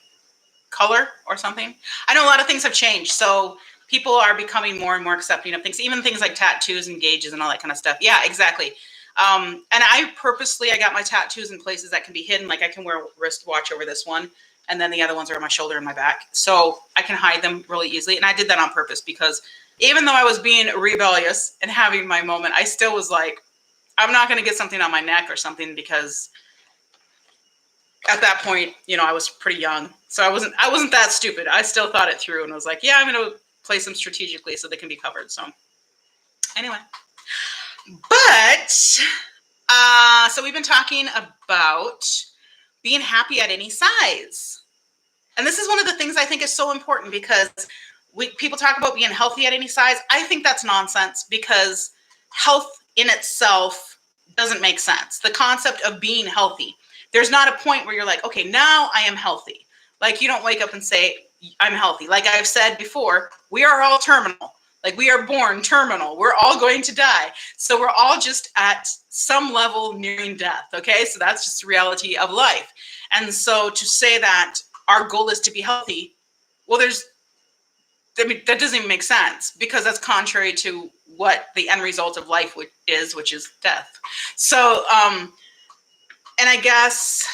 color or something? I know a lot of things have changed. So people are becoming more and more accepting of things, even things like tattoos and gauges and all that kind of stuff. Yeah, exactly. And I got my tattoos in places that can be hidden. Like I can wear a wristwatch over this one, and then the other ones are on my shoulder and my back. So I can hide them really easily. And I did that on purpose because even though I was being rebellious and having my moment, I still was like, I'm not going to get something on my neck or something, because at that point, you know, I was pretty young. So I wasn't that stupid. I still thought it through and was like, yeah, I'm going to place them strategically so they can be covered. So anyway, but so we've been talking about being happy at any size. And this is one of the things I think is so important, because people talk about being healthy at any size. I think that's nonsense, because health in itself doesn't make sense. The concept of being healthy, there's not a point where you're like, okay, now I am healthy. Like, you don't wake up and say, I'm healthy. Like I've said before, we are all terminal. Like, we are born terminal. We're all going to die. So we're all just at some level nearing death. Okay. So that's just the reality of life. And so to say that our goal is to be healthy, well, that doesn't even make sense, because that's contrary to what the end result of life is, which is death. So, and I guess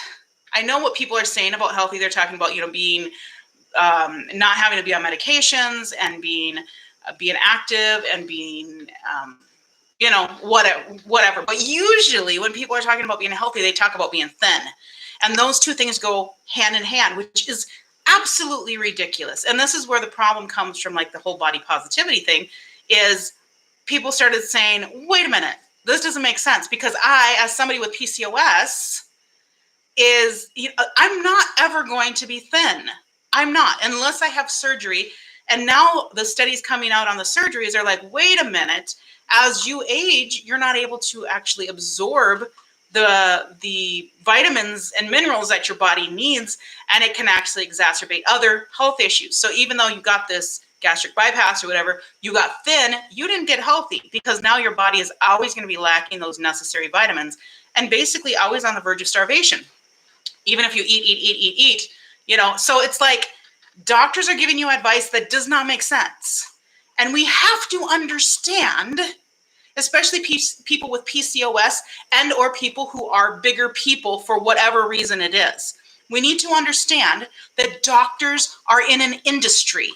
I know what people are saying about healthy. They're talking about, you know, being, not having to be on medications, and being active, and being, you know, whatever. But usually when people are talking about being healthy, they talk about being thin. And those two things go hand in hand, which is absolutely ridiculous. And this is where the problem comes from, like the whole body positivity thing, is people started saying, wait a minute, this doesn't make sense, because I, as somebody with PCOS, I'm not ever going to be thin. I'm not, unless I have surgery. And now the studies coming out on the surgeries are like, wait a minute, as you age, you're not able to actually absorb the vitamins and minerals that your body needs, and it can actually exacerbate other health issues. So even though you got this gastric bypass or whatever, you got thin, you didn't get healthy, because now your body is always going to be lacking those necessary vitamins, and basically always on the verge of starvation, even if you eat, you know. So it's like doctors are giving you advice that does not make sense. And we have to understand, especially people with PCOS and or people who are bigger people for whatever reason it is. We need to understand that doctors are in an industry,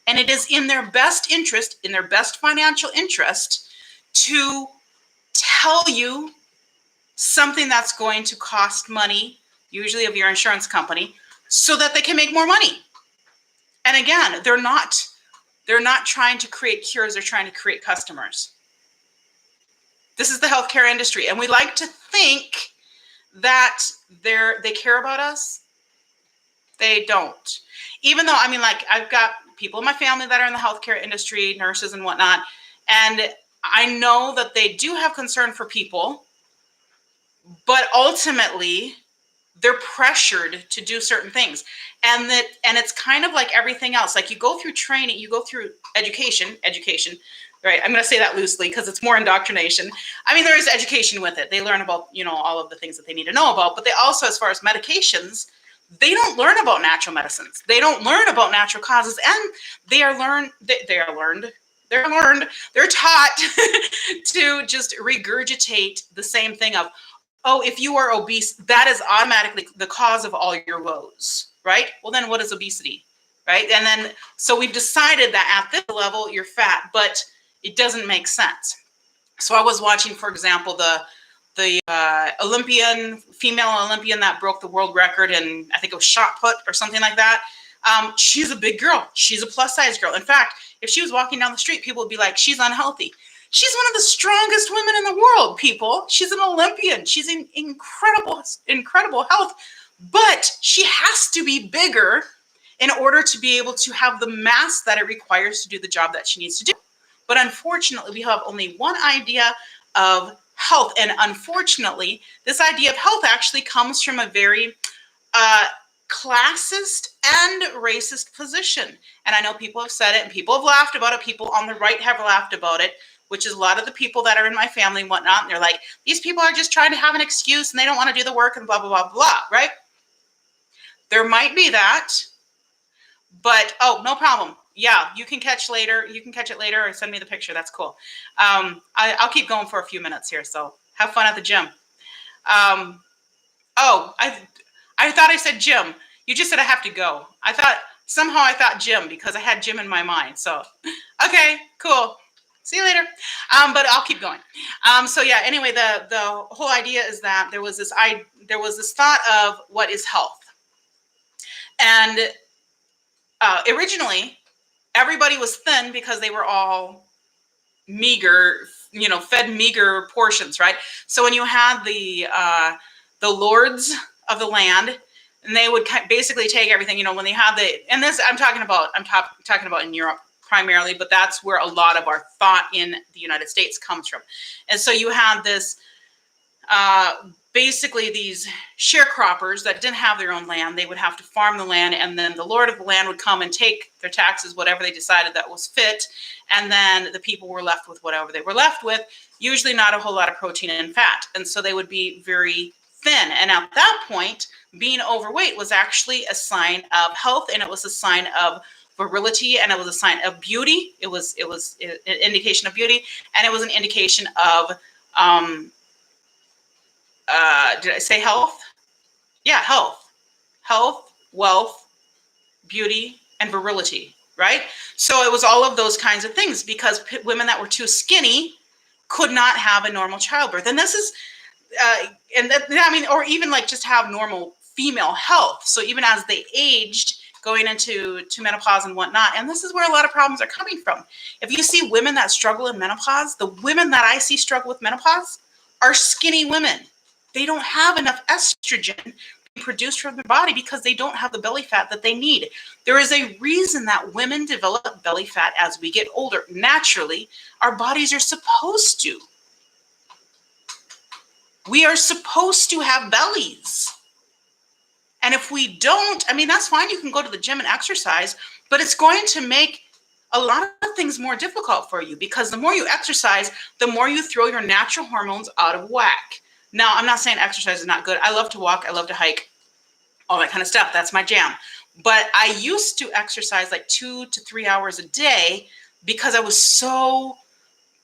and it is in their best interest, in their best financial interest, to tell you something that's going to cost money, usually of your insurance company, so that they can make more money. And again, they're not trying to create cures, they're trying to create customers. This is the healthcare industry, and we like to think that they care about us. They don't. Even though, I mean, like, I've got people in my family that are in the healthcare industry, nurses and whatnot, and I know that they do have concern for people, but ultimately they're pressured to do certain things. And it's kind of like everything else. Like, you go through training, you go through education, right? I'm going to say that loosely because it's more indoctrination. I mean, there is education with it. They learn about, all of the things that they need to know about, but they also, as far as medications, they don't learn about natural medicines. They don't learn about natural causes, and they're taught to just regurgitate the same thing of, oh, if you are obese, that is automatically the cause of all your woes, right? Well, then what is obesity, right? And then, so we've decided that at this level, you're fat, but it doesn't make sense. So I was watching, for example, the female Olympian that broke the world record in, I think it was shot put or something like that. She's a big girl. She's a plus size girl. In fact, if she was walking down the street, people would be like, she's unhealthy. She's one of the strongest women in the world, people. She's an Olympian. She's in incredible health, but she has to be bigger in order to be able to have the mass that it requires to do the job that she needs to do. But unfortunately, we have only one idea of health. And unfortunately, this idea of health actually comes from a very classist and racist position. And I know people have said it and people have laughed about it. People on the right have laughed about it, which is a lot of the people that are in my family and whatnot. And they're like, these people are just trying to have an excuse and they don't want to do the work and blah, blah, blah, blah, right? There might be that, but, oh, no problem. Yeah, you can catch later. You can catch it later or send me the picture. That's cool. I'll keep going for a few minutes here. So have fun at the gym. I thought I said gym. You just said I have to go. I thought gym because I had gym in my mind. So, okay, cool. See you later. But I'll keep going. So yeah, anyway, the whole idea is that there was this thought of what is health. And originally, everybody was thin because they were all meager, fed meager portions, right? So when you had the lords of the land, and they would basically take everything, when they had and this I'm talking about in Europe primarily, but that's where a lot of our thought in the United States comes from. And so you had this, basically these sharecroppers that didn't have their own land. They would have to farm the land, and then the lord of the land would come and take their taxes, whatever they decided that was fit, and then the people were left with whatever they were left with, usually not a whole lot of protein and fat. And so they would be very thin. And at that point, being overweight was actually a sign of health, and it was a sign of virility, and it was a sign of beauty. It was an indication of beauty, and it was an indication of did I say health? Yeah, health, wealth, beauty, and virility, right? So it was all of those kinds of things, because women that were too skinny could not have a normal childbirth. And this is, or even like just have normal female health. So even as they aged, going into menopause and whatnot, and this is where a lot of problems are coming from. If you see women that struggle in menopause, the women that I see struggle with menopause are skinny women. They don't have enough estrogen being produced from their body because they don't have the belly fat that they need. There is a reason that women develop belly fat as we get older. Naturally, our bodies are supposed to. We are supposed to have bellies. And if we don't, that's fine. You can go to the gym and exercise, but it's going to make a lot of things more difficult for you, because the more you exercise, the more you throw your natural hormones out of whack. Now, I'm not saying exercise is not good. I love to walk. I love to hike, all that kind of stuff. That's my jam. But I used to exercise like 2 to 3 hours a day because I was so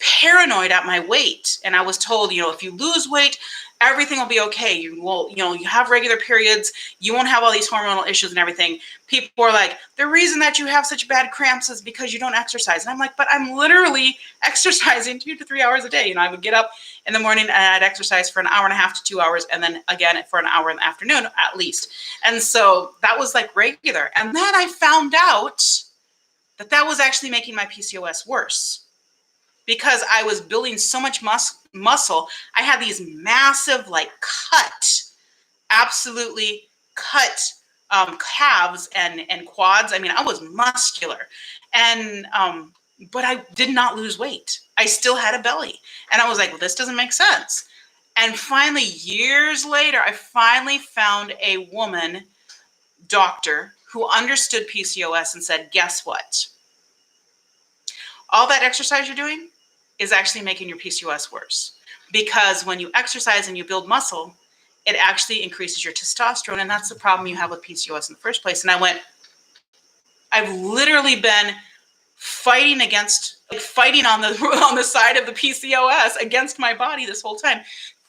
paranoid at my weight. And I was told, if you lose weight, everything will be okay. You will, you have regular periods. You won't have all these hormonal issues and everything. People are like, the reason that you have such bad cramps is because you don't exercise. And I'm like, but I'm literally exercising 2 to 3 hours a day. I would get up in the morning and I'd exercise for an hour and a half to 2 hours. And then again for an hour in the afternoon at least. And so that was like regular. And then I found out that was actually making my PCOS worse. Because I was building so much muscle, I had these massive, absolutely cut calves and quads. I mean, I was muscular, and but I did not lose weight. I still had a belly, and I was like, well, this doesn't make sense. And finally, years later, I finally found a woman doctor who understood PCOS and said, guess what? All that exercise you're doing is actually making your PCOS worse, because when you exercise and you build muscle, it actually increases your testosterone, and that's the problem you have with PCOS in the first place. And I went, I've literally been fighting on the side of the PCOS against my body this whole time,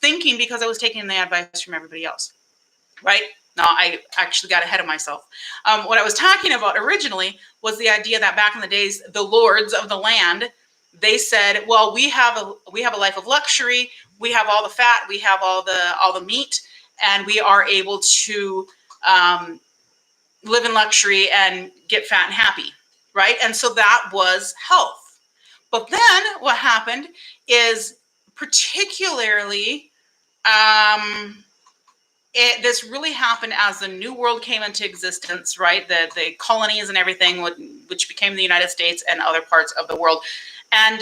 thinking because I was taking the advice from everybody else, right? No, I actually got ahead of myself. What I was talking about originally was the idea that back in the days, the lords of the land, they said, well, we have a life of luxury. We have all the fat. We have all the meat, and we are able to live in luxury and get fat and happy, right? And so that was health. But then what happened is, particularly, this really happened as the New World came into existence, right? The colonies and everything, which became the United States and other parts of the world. And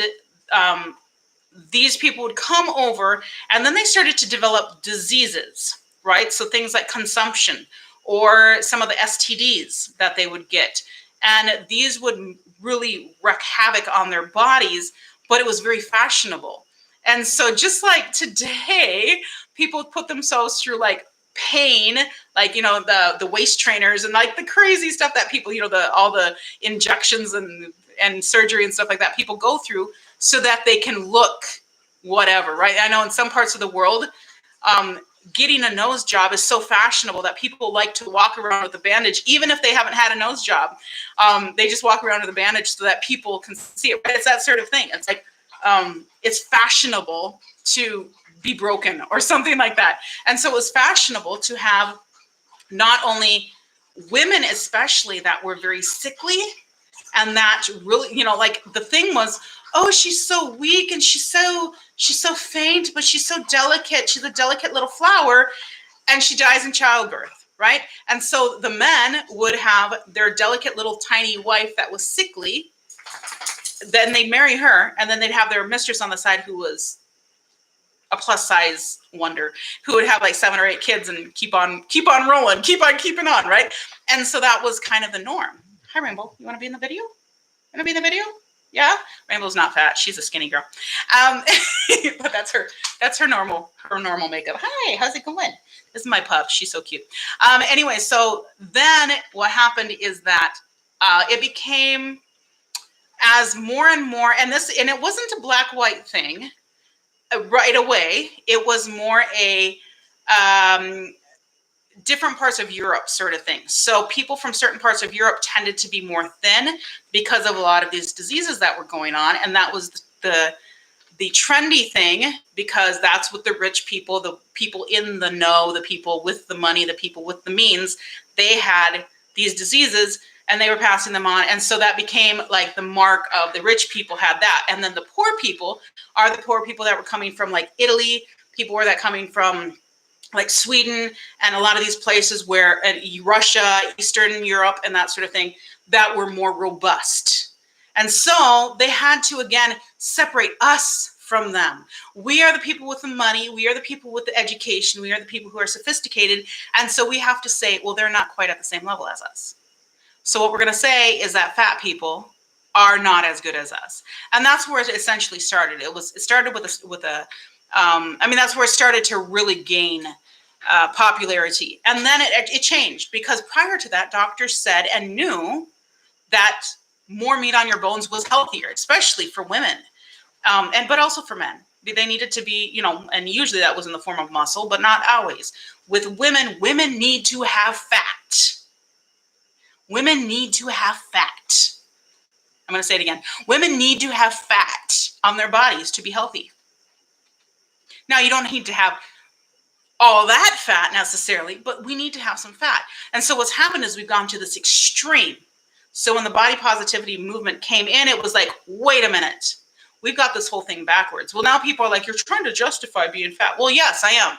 these people would come over, and then they started to develop diseases, right? So things like consumption or some of the STDs that they would get. And these would really wreak havoc on their bodies, but it was very fashionable. And so just like today, people would put themselves through pain, the waist trainers and the crazy stuff that people, all the injections and surgery and stuff like that people go through so that they can look whatever, right? I know in some parts of the world, getting a nose job is so fashionable that people like to walk around with a bandage, even if they haven't had a nose job. They just walk around with a bandage so that people can see it, right? It's that sort of thing. It's it's fashionable to be broken or something like that. And so it was fashionable to have not only women, especially, that were very sickly, and that really, the thing was, oh, she's so weak and she's so faint, but she's so delicate. She's a delicate little flower, and she dies in childbirth, right? And so the men would have their delicate little tiny wife that was sickly. Then they'd marry her, and then they'd have their mistress on the side who was a plus size wonder, who would have 7 or 8 kids and keep on rolling, keep on keeping on, right? And so that was kind of the norm. Hi, Rainbow. You want to be in the video? Want to be in the video? Yeah. Rainbow's not fat. She's a skinny girl. But that's her normal makeup. Hi, how's it going? This is my pup. She's so cute. Anyway, so then what happened is that it became as more and more, and it wasn't a black-white thing right away. It was more a different parts of Europe sort of thing. So people from certain parts of Europe tended to be more thin because of a lot of these diseases that were going on. And that was the trendy thing, because that's what the rich people, the people in the know, the people with the money, the people with the means, they had these diseases and they were passing them on. And so that became the mark of the rich people had that. And then the poor people are the poor people that were coming from Italy, people were coming from Sweden and a lot of these places where Russia, Eastern Europe, and that sort of thing, that were more robust. And so they had to, again, separate us from them. We are the people with the money. We are the people with the education. We are the people who are sophisticated. And so we have to say, well, they're not quite at the same level as us. So what we're going to say is that fat people are not as good as us. And that's where it essentially started. It started that's where it started to really gain popularity. And then it changed, because prior to that, doctors said and knew that more meat on your bones was healthier, especially for women. But also for men. They needed to be, you know, and usually that was in the form of muscle, but not always. With women, women need to have fat. Women need to have fat. I'm going to say it again. Women need to have fat on their bodies to be healthy. Now, you don't need to have all that fat necessarily, but we need to have some fat. And so what's happened is we've gone to this extreme. So when the body positivity movement came in, it was like, wait a minute. We've got this whole thing backwards. Well, now people are like, you're trying to justify being fat. Well, yes, I am.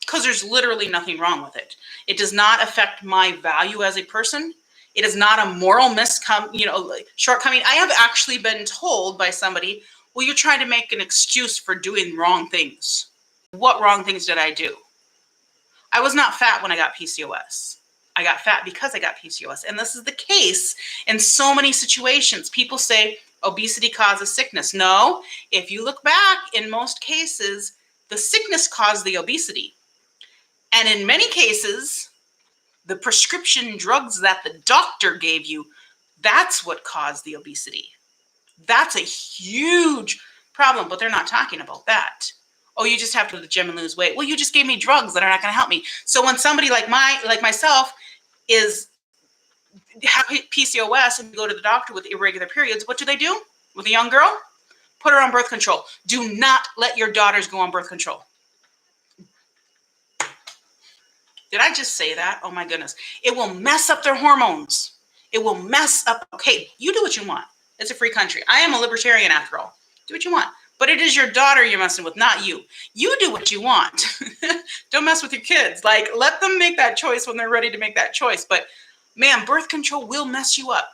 Because there's literally nothing wrong with it. It does not affect my value as a person. It is not a moral shortcoming. I have actually been told by somebody, well, you're trying to make an excuse for doing wrong things. What wrong things did I do? I was not fat when I got PCOS. I got fat because I got PCOS. And this is the case in so many situations. People say obesity causes sickness. No, if you look back, in most cases, the sickness caused the obesity. And in many cases, the prescription drugs that the doctor gave you, that's what caused the obesity. That's a huge problem, but they're not talking about that. Oh, you just have to go to the gym and lose weight. Well, you just gave me drugs that are not going to help me. So when somebody like myself is have PCOS and go to the doctor with irregular periods, what do they do with a young girl? Put her on birth control. Do not let your daughters go on birth control. Did I just say that? Oh my goodness. It will mess up their hormones. It will mess up. Okay, you do what you want. It's a free country. I am a libertarian after all. Do what you want. But it is your daughter you're messing with, not you. You do what you want. Don't mess with your kids. Like, let them make that choice when they're ready to make that choice. But man, birth control will mess you up.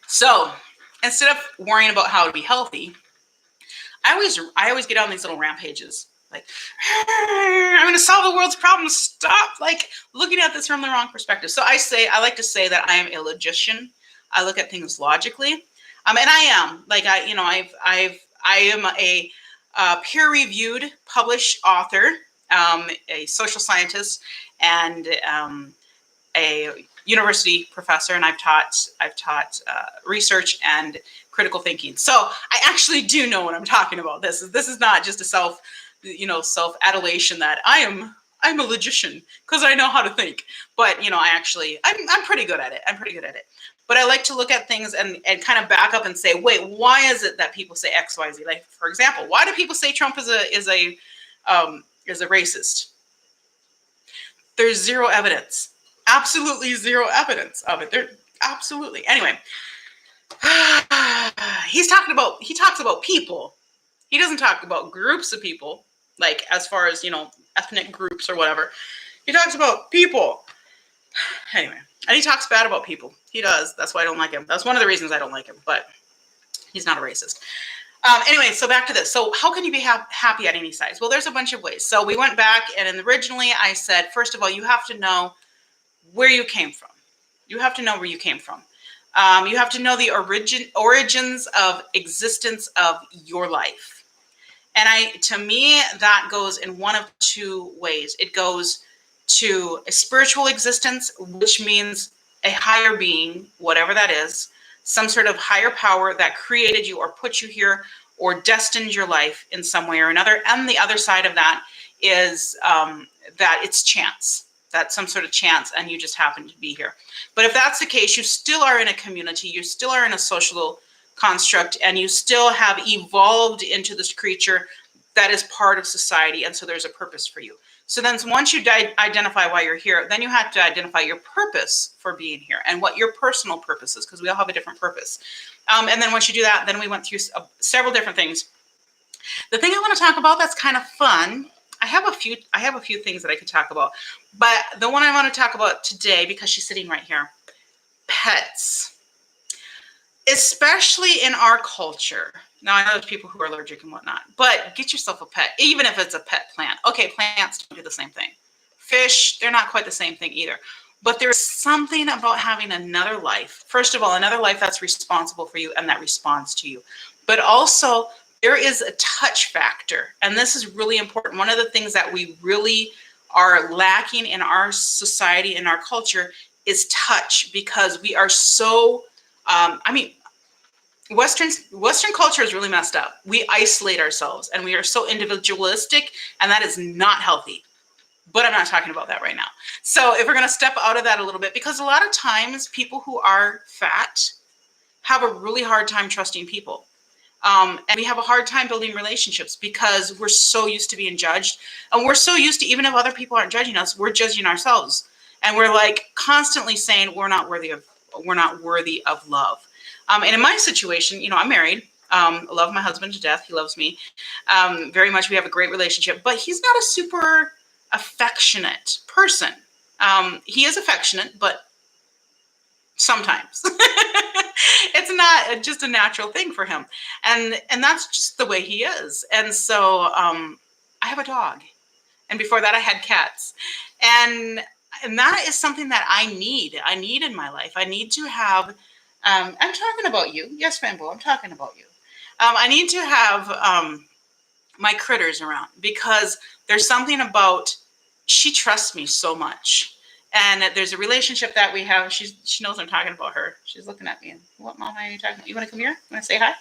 So instead of worrying about how to be healthy, I always get on these little rampages. Like, I'm going to solve the world's problems. Stop like looking at this from the wrong perspective. So I like to say that I am a logician. I look at things logically. And I am I am a peer-reviewed, published author, a social scientist, and a university professor, and I've taught research and critical thinking. So I actually do know what I'm talking about. This is not just a self-adulation that I'm a logician because I know how to think. But I'm pretty good at it. But I like to look at things and kind of back up and say, wait, why is it that people say X, Y, Z? Like, for example, why do people say Trump is a racist? There's zero evidence. Absolutely zero evidence of it. There absolutely. Anyway, he talks about people. He doesn't talk about groups of people, like as far as, ethnic groups or whatever. He talks about people. Anyway, and he talks bad about people. He does. That's why I don't like him. That's one of the reasons I don't like him, but he's not a racist. Anyway, so back to this. So how can you be happy at any size? Well, there's a bunch of ways. So we went back, and originally I said, first of all, you have to know where you came from. You have to know where you came from. You have to know the origins of existence of your life. And to me, that goes in one of two ways. It goes to a spiritual existence, which means a higher being, whatever that is, some sort of higher power that created you or put you here or destined your life in some way or another. And the other side of that is that it's chance. That's some sort of chance, and you just happen to be here. But if that's the case, you still are in a community, you still are in a social construct, and you still have evolved into this creature that is part of society, and so there's a purpose for you. So then once you identify why you're here, then you have to identify your purpose for being here and what your personal purpose is, because we all have a different purpose. And then once you do that, then we went through several different things. The thing I want to talk about that's kind of fun, I have a few things that I could talk about, but the one I want to talk about today, because she's sitting right here, pets, especially in our culture. Now, I know there's people who are allergic and whatnot, but get yourself a pet, even if it's a pet plant. Okay, plants don't do the same thing. Fish, they're not quite the same thing either. But there's something about having another life. First of all, another life that's responsible for you and that responds to you. But also, there is a touch factor, and this is really important. One of the things that we really are lacking in our society, in our culture, is touch, because we are so I mean, Western culture is really messed up. We isolate ourselves and we are so individualistic, and that is not healthy. But I'm not talking about that right now. So if we're going to step out of that a little bit, because a lot of times people who are fat have a really hard time trusting people. And we have a hard time building relationships because we're so used to being judged. And we're so used to, even if other people aren't judging us, we're judging ourselves. And we're like constantly saying we're not worthy of love. And in my situation, I'm married. I love my husband to death. He loves me very much. We have a great relationship, but he's not a super affectionate person. He is affectionate, but sometimes it's not just a natural thing for him. And that's just the way he is. And so I have a dog. And before that, I had cats. And that is something that I need in my life. I need to have, I'm talking about you. Yes, Rainbow, I'm talking about you. I need to have my critters around because there's something about, she trusts me so much. And there's a relationship that we have. She knows I'm talking about her. She's looking at me and, what, Mom, are you talking about? You want to come here? Want to say hi?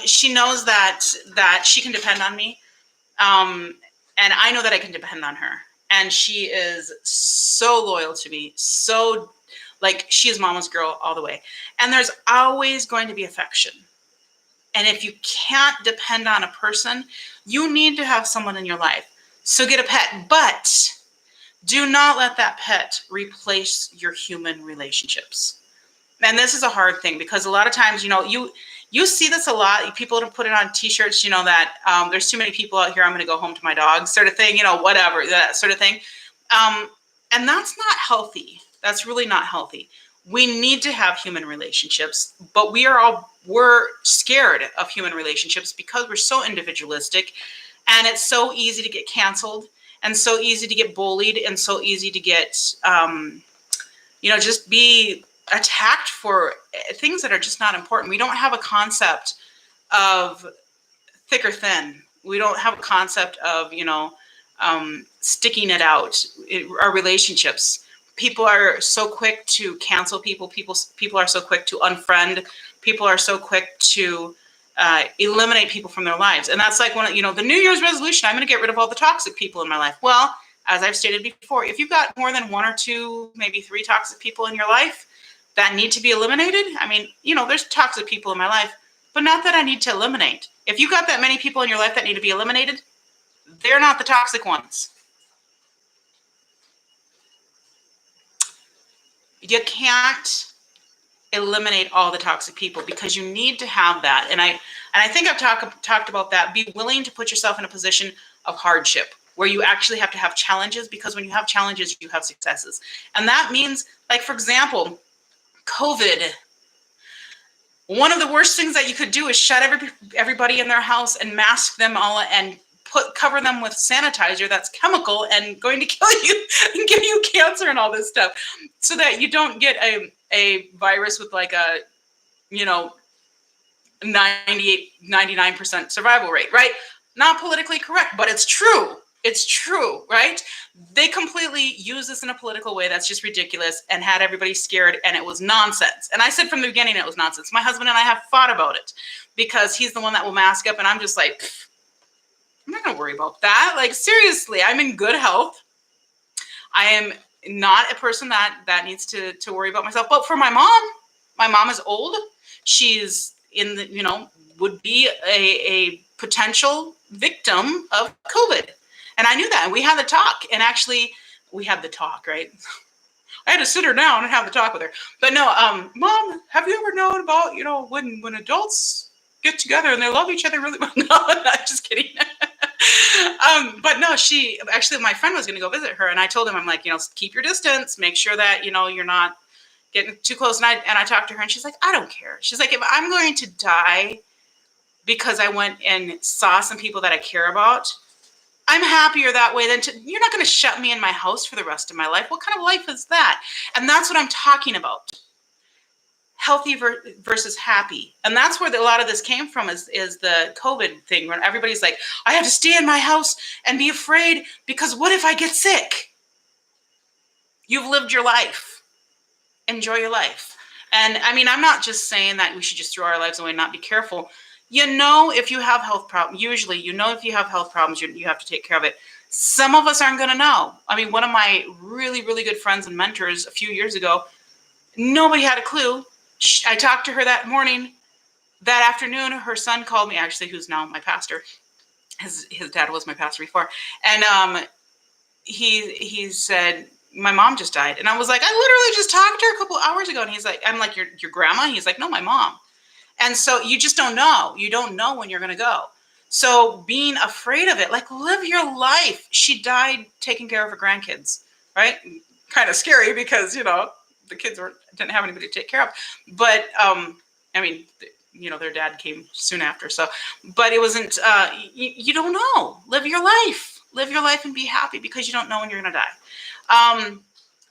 She knows that she can depend on me. And I know that I can depend on her. And she is so loyal to me. So, like, she is mama's girl all the way. And there's always going to be affection. And if you can't depend on a person, you need to have someone in your life. So get a pet. But do not let that pet replace your human relationships. And this is a hard thing because a lot of times, you see this a lot. People put it on t-shirts, that there's too many people out here. I'm going to go home to my dog sort of thing, whatever, that sort of thing. And that's not healthy. That's really not healthy. We need to have human relationships, but we're scared of human relationships because we're so individualistic, and it's so easy to get canceled and so easy to get bullied and so easy to get, just be attacked for things that are just not important. We don't have a concept of thick or thin. We don't have a concept of, sticking it out. Our relationships. People are so quick to cancel people. People are so quick to unfriend. People are so quick to eliminate people from their lives. And that's like the New Year's resolution. I'm going to get rid of all the toxic people in my life. Well, as I've stated before, if you've got more than 1 or 2, maybe 3 toxic people in your life that need to be eliminated, I mean, there's toxic people in my life, but not that I need to eliminate. If you got that many people in your life that need to be eliminated, they're not the toxic ones. You can't eliminate all the toxic people because you need to have that. And I think I've talked about that. Be willing to put yourself in a position of hardship where you actually have to have challenges, because when you have challenges, you have successes. And that means, like, for example, COVID. One of the worst things that you could do is shut everybody in their house and mask them all and cover them with sanitizer that's chemical and going to kill you and give you cancer and all this stuff, so that you don't get a virus with like a 99% survival rate, right? Not politically correct, but it's true. It's true, right? They completely use this in a political way that's just ridiculous and had everybody scared, and it was nonsense. And I said from the beginning it was nonsense. My husband and I have fought about it because he's the one that will mask up, and I'm just like, I'm not going to worry about that. Like, seriously, I'm in good health. I am not a person that needs to worry about myself. But for my mom is old. She's in the, would be a potential victim of COVID. And I knew that. And we had the talk. And actually, we had the talk, right? I had to sit her down and have the talk with her. But no, Mom, have you ever known about, when adults get together and they love each other really well? No, I'm just kidding. But no, my friend was going to go visit her. And I told him, I'm like, keep your distance. Make sure that, you're not getting too close. And I talked to her and she's like, I don't care. She's like, if I'm going to die because I went and saw some people that I care about, I'm happier that way than you're not going to shut me in my house for the rest of my life. What kind of life is that? And that's what I'm talking about. Healthy versus happy. And that's where a lot of this came from is the COVID thing, where everybody's like, I have to stay in my house and be afraid because what if I get sick? You've lived your life. Enjoy your life. And I mean, I'm not just saying that we should just throw our lives away and not be careful. If you have health problems, usually, if you have health problems, you have to take care of it. Some of us aren't going to know. I mean, one of my really, really good friends and mentors a few years ago, nobody had a clue. I talked to her that morning. That afternoon, her son called me, actually, who's now my pastor. His dad was my pastor before. And he said, my mom just died. And I was like, I literally just talked to her a couple hours ago. And he's like, I'm like, your grandma? He's like, no, my mom. And so you just don't know. You don't know when you're going to go. So being afraid of it, like, live your life. She died taking care of her grandkids, right? Kind of scary because, the kids didn't have anybody to take care of. But, I mean, their dad came soon after. So, but it wasn't, you don't know. Live your life. Live your life and be happy because you don't know when you're going to die.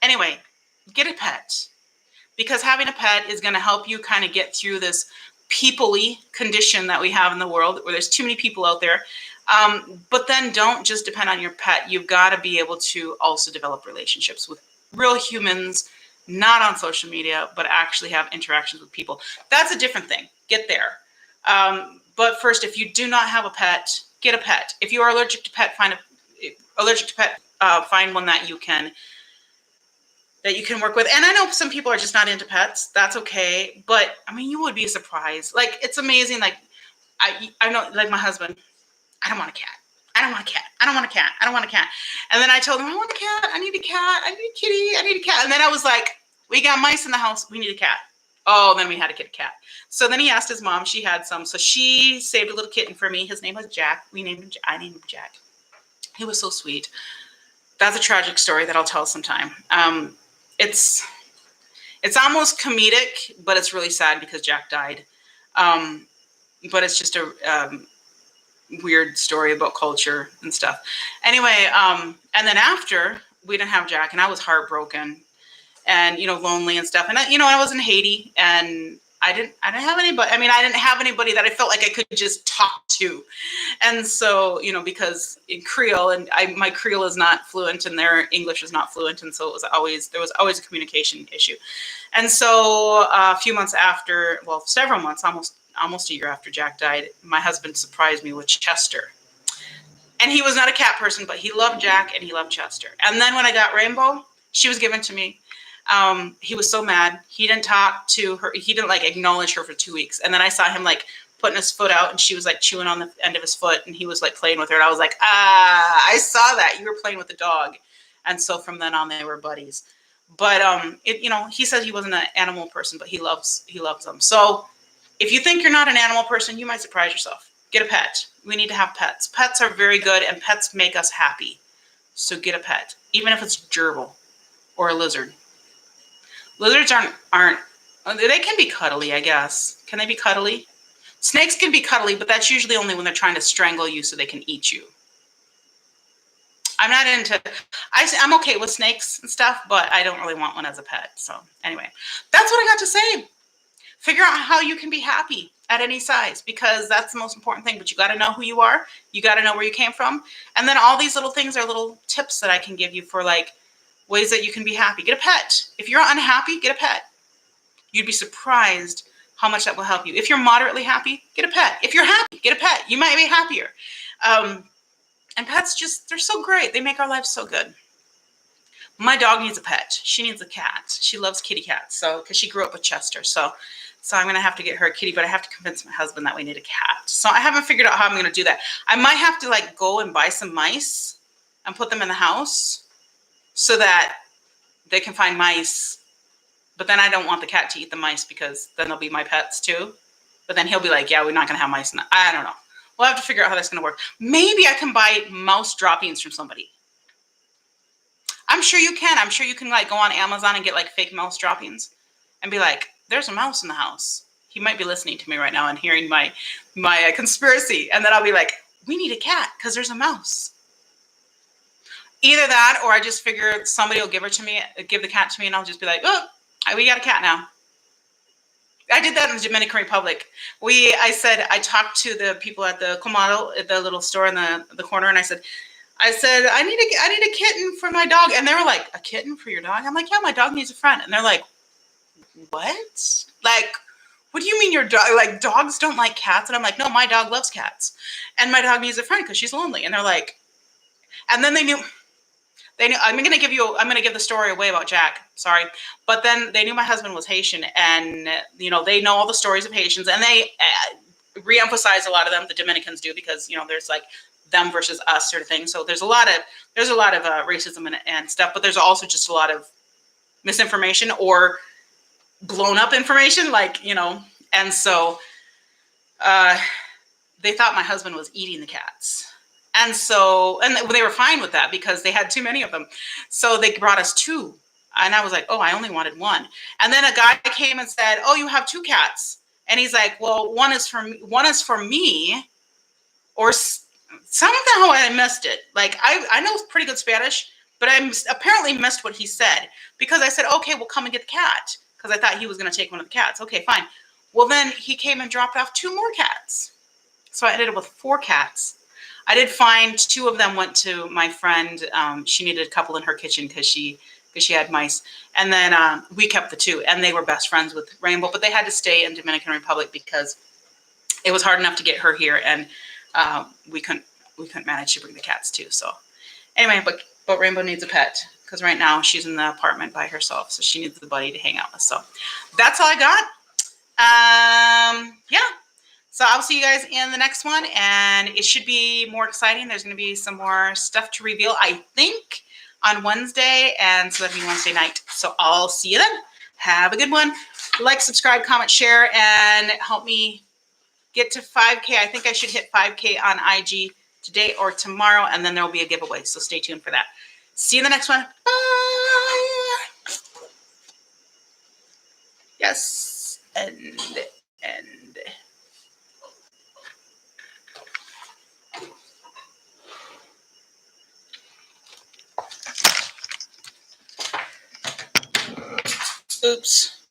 Anyway, get a pet, because having a pet is going to help you kind of get through this people-y condition that we have in the world where there's too many people out there. But then don't just depend on your pet. You've got to be able to also develop relationships with real humans, not on social media, but actually have interactions with people. That's a different thing. Get there. But first, if you do not have a pet, get a pet. If you are allergic to pet, find one that you can work with. And I know some people are just not into pets. That's okay. But I mean, you would be surprised. Like, it's amazing. Like, I know, like my husband, I don't want a cat. I don't want a cat. I don't want a cat. I don't want a cat. And then I told him, I want a cat. I need a cat. I need a kitty. I need a cat. And then I was like, we got mice in the house. We need a cat. Oh, then we had to get a cat. So then he asked his mom. She had some. So she saved a little kitten for me. His name was Jack. I named him Jack. He was so sweet. That's a tragic story that I'll tell sometime. It's almost comedic, but it's really sad because Jack died. But it's just a weird story about culture and stuff. Anyway, and then after, we didn't have Jack, and I was heartbroken and, lonely and stuff. And I was in Haiti, and I didn't have anybody. I mean, I didn't have anybody that I felt like I could just talk to. And so, because in Creole, and my Creole is not fluent and their English is not fluent. And so there was always a communication issue. And so a few months after, several months, almost a year after Jack died, my husband surprised me with Chester. And he was not a cat person, but he loved Jack and he loved Chester. And then when I got Rainbow, she was given to me. He was so mad. He didn't talk to her. He didn't acknowledge her for 2 weeks. And then I saw him putting his foot out, and she was chewing on the end of his foot, and he was playing with her. And I was like, I saw that you were playing with the dog. And so from then on, they were buddies. But, he said he wasn't an animal person, but he loves them. So if you think you're not an animal person, you might surprise yourself. Get a pet. We need to have pets. Pets are very good, and pets make us happy. So get a pet, even if it's a gerbil or a lizard. Lizards aren't. They can be cuddly, I guess. Can they be cuddly? Snakes can be cuddly, but that's usually only when they're trying to strangle you so they can eat you. I'm okay with snakes and stuff, but I don't really want one as a pet. So anyway, that's what I got to say. Figure out how you can be happy at any size, because that's the most important thing. But you got to know who you are. You got to know where you came from. And then all these little things are little tips that I can give you for ways that you can be happy. Get a pet. If you're unhappy, get a pet. You'd be surprised how much that will help you. If you're moderately happy, get a pet. If you're happy, get a pet. You might be happier. And pets they're so great. They make our lives so good. My dog needs a pet. She needs a cat. She loves kitty cats. Because she grew up with Chester. So I'm going to have to get her a kitty, but I have to convince my husband that we need a cat. So I haven't figured out how I'm going to do that. I might have to go and buy some mice and put them in the house so that they can find mice. But then I don't want the cat to eat the mice, because then they'll be my pets too. But then he'll be like, yeah, we're not going to have mice. I don't know. We'll have to figure out how that's going to work. Maybe I can buy mouse droppings from somebody. I'm sure you can. I'm sure you can go on Amazon and get fake mouse droppings and be like, there's a mouse in the house. He might be listening to me right now and hearing my conspiracy. And then I'll be like, we need a cat because there's a mouse. Either that, or I just figure somebody will give the cat to me, and I'll just be like, oh, we got a cat now. I did that in the Dominican Republic. I talked to the people at the Comado, at the little store in the corner, and I said, I need a kitten for my dog. And they were like, a kitten for your dog? I'm like, yeah, my dog needs a friend. And they're like, what? Like, what do you mean your dog, like dogs don't like cats? And I'm like, no, my dog loves cats. And my dog needs a friend because she's lonely. And they're like, and then they knew, I'm going to give the story away about Jack. Sorry. But then they knew my husband was Haitian, and, you know, they know all the stories of Haitians, and they reemphasize a lot of them. The Dominicans do, because, you know, there's like them versus us sort of thing. So there's a lot of racism and stuff, but there's also just a lot of misinformation or blown up information, like, you know. And so they thought my husband was eating the cats. And so, and they were fine with that because they had too many of them. So they brought us 2. And I was like, oh, I only wanted 1. And then a guy came and said, oh, you have 2 cats. And he's like, well, one is for me, or somehow I missed it. Like, I know pretty good Spanish, but I apparently missed what he said, because I said, okay, well, come and get the cat, because I thought he was going to take one of the cats. Okay, fine. Well, then he came and dropped off 2 more cats. So I ended up with 4 cats. I did find 2 of them went to my friend. She needed a couple in her kitchen because she had mice. And then we kept the 2, and they were best friends with Rainbow, but they had to stay in Dominican Republic because it was hard enough to get her here, and we couldn't manage to bring the cats too. So anyway, but Rainbow needs a pet, because right now she's in the apartment by herself, so she needs a buddy to hang out with. So that's all I got. Yeah. So I'll see you guys in the next one, and it should be more exciting. There's going to be some more stuff to reveal, I think, on Wednesday, and so that'll be Wednesday night. So I'll see you then. Have a good one. Like, subscribe, comment, share, and help me get to 5K. I think I should hit 5K on IG today or tomorrow, and then there will be a giveaway. So stay tuned for that. See you in the next one. Bye. Yes, and. Oops.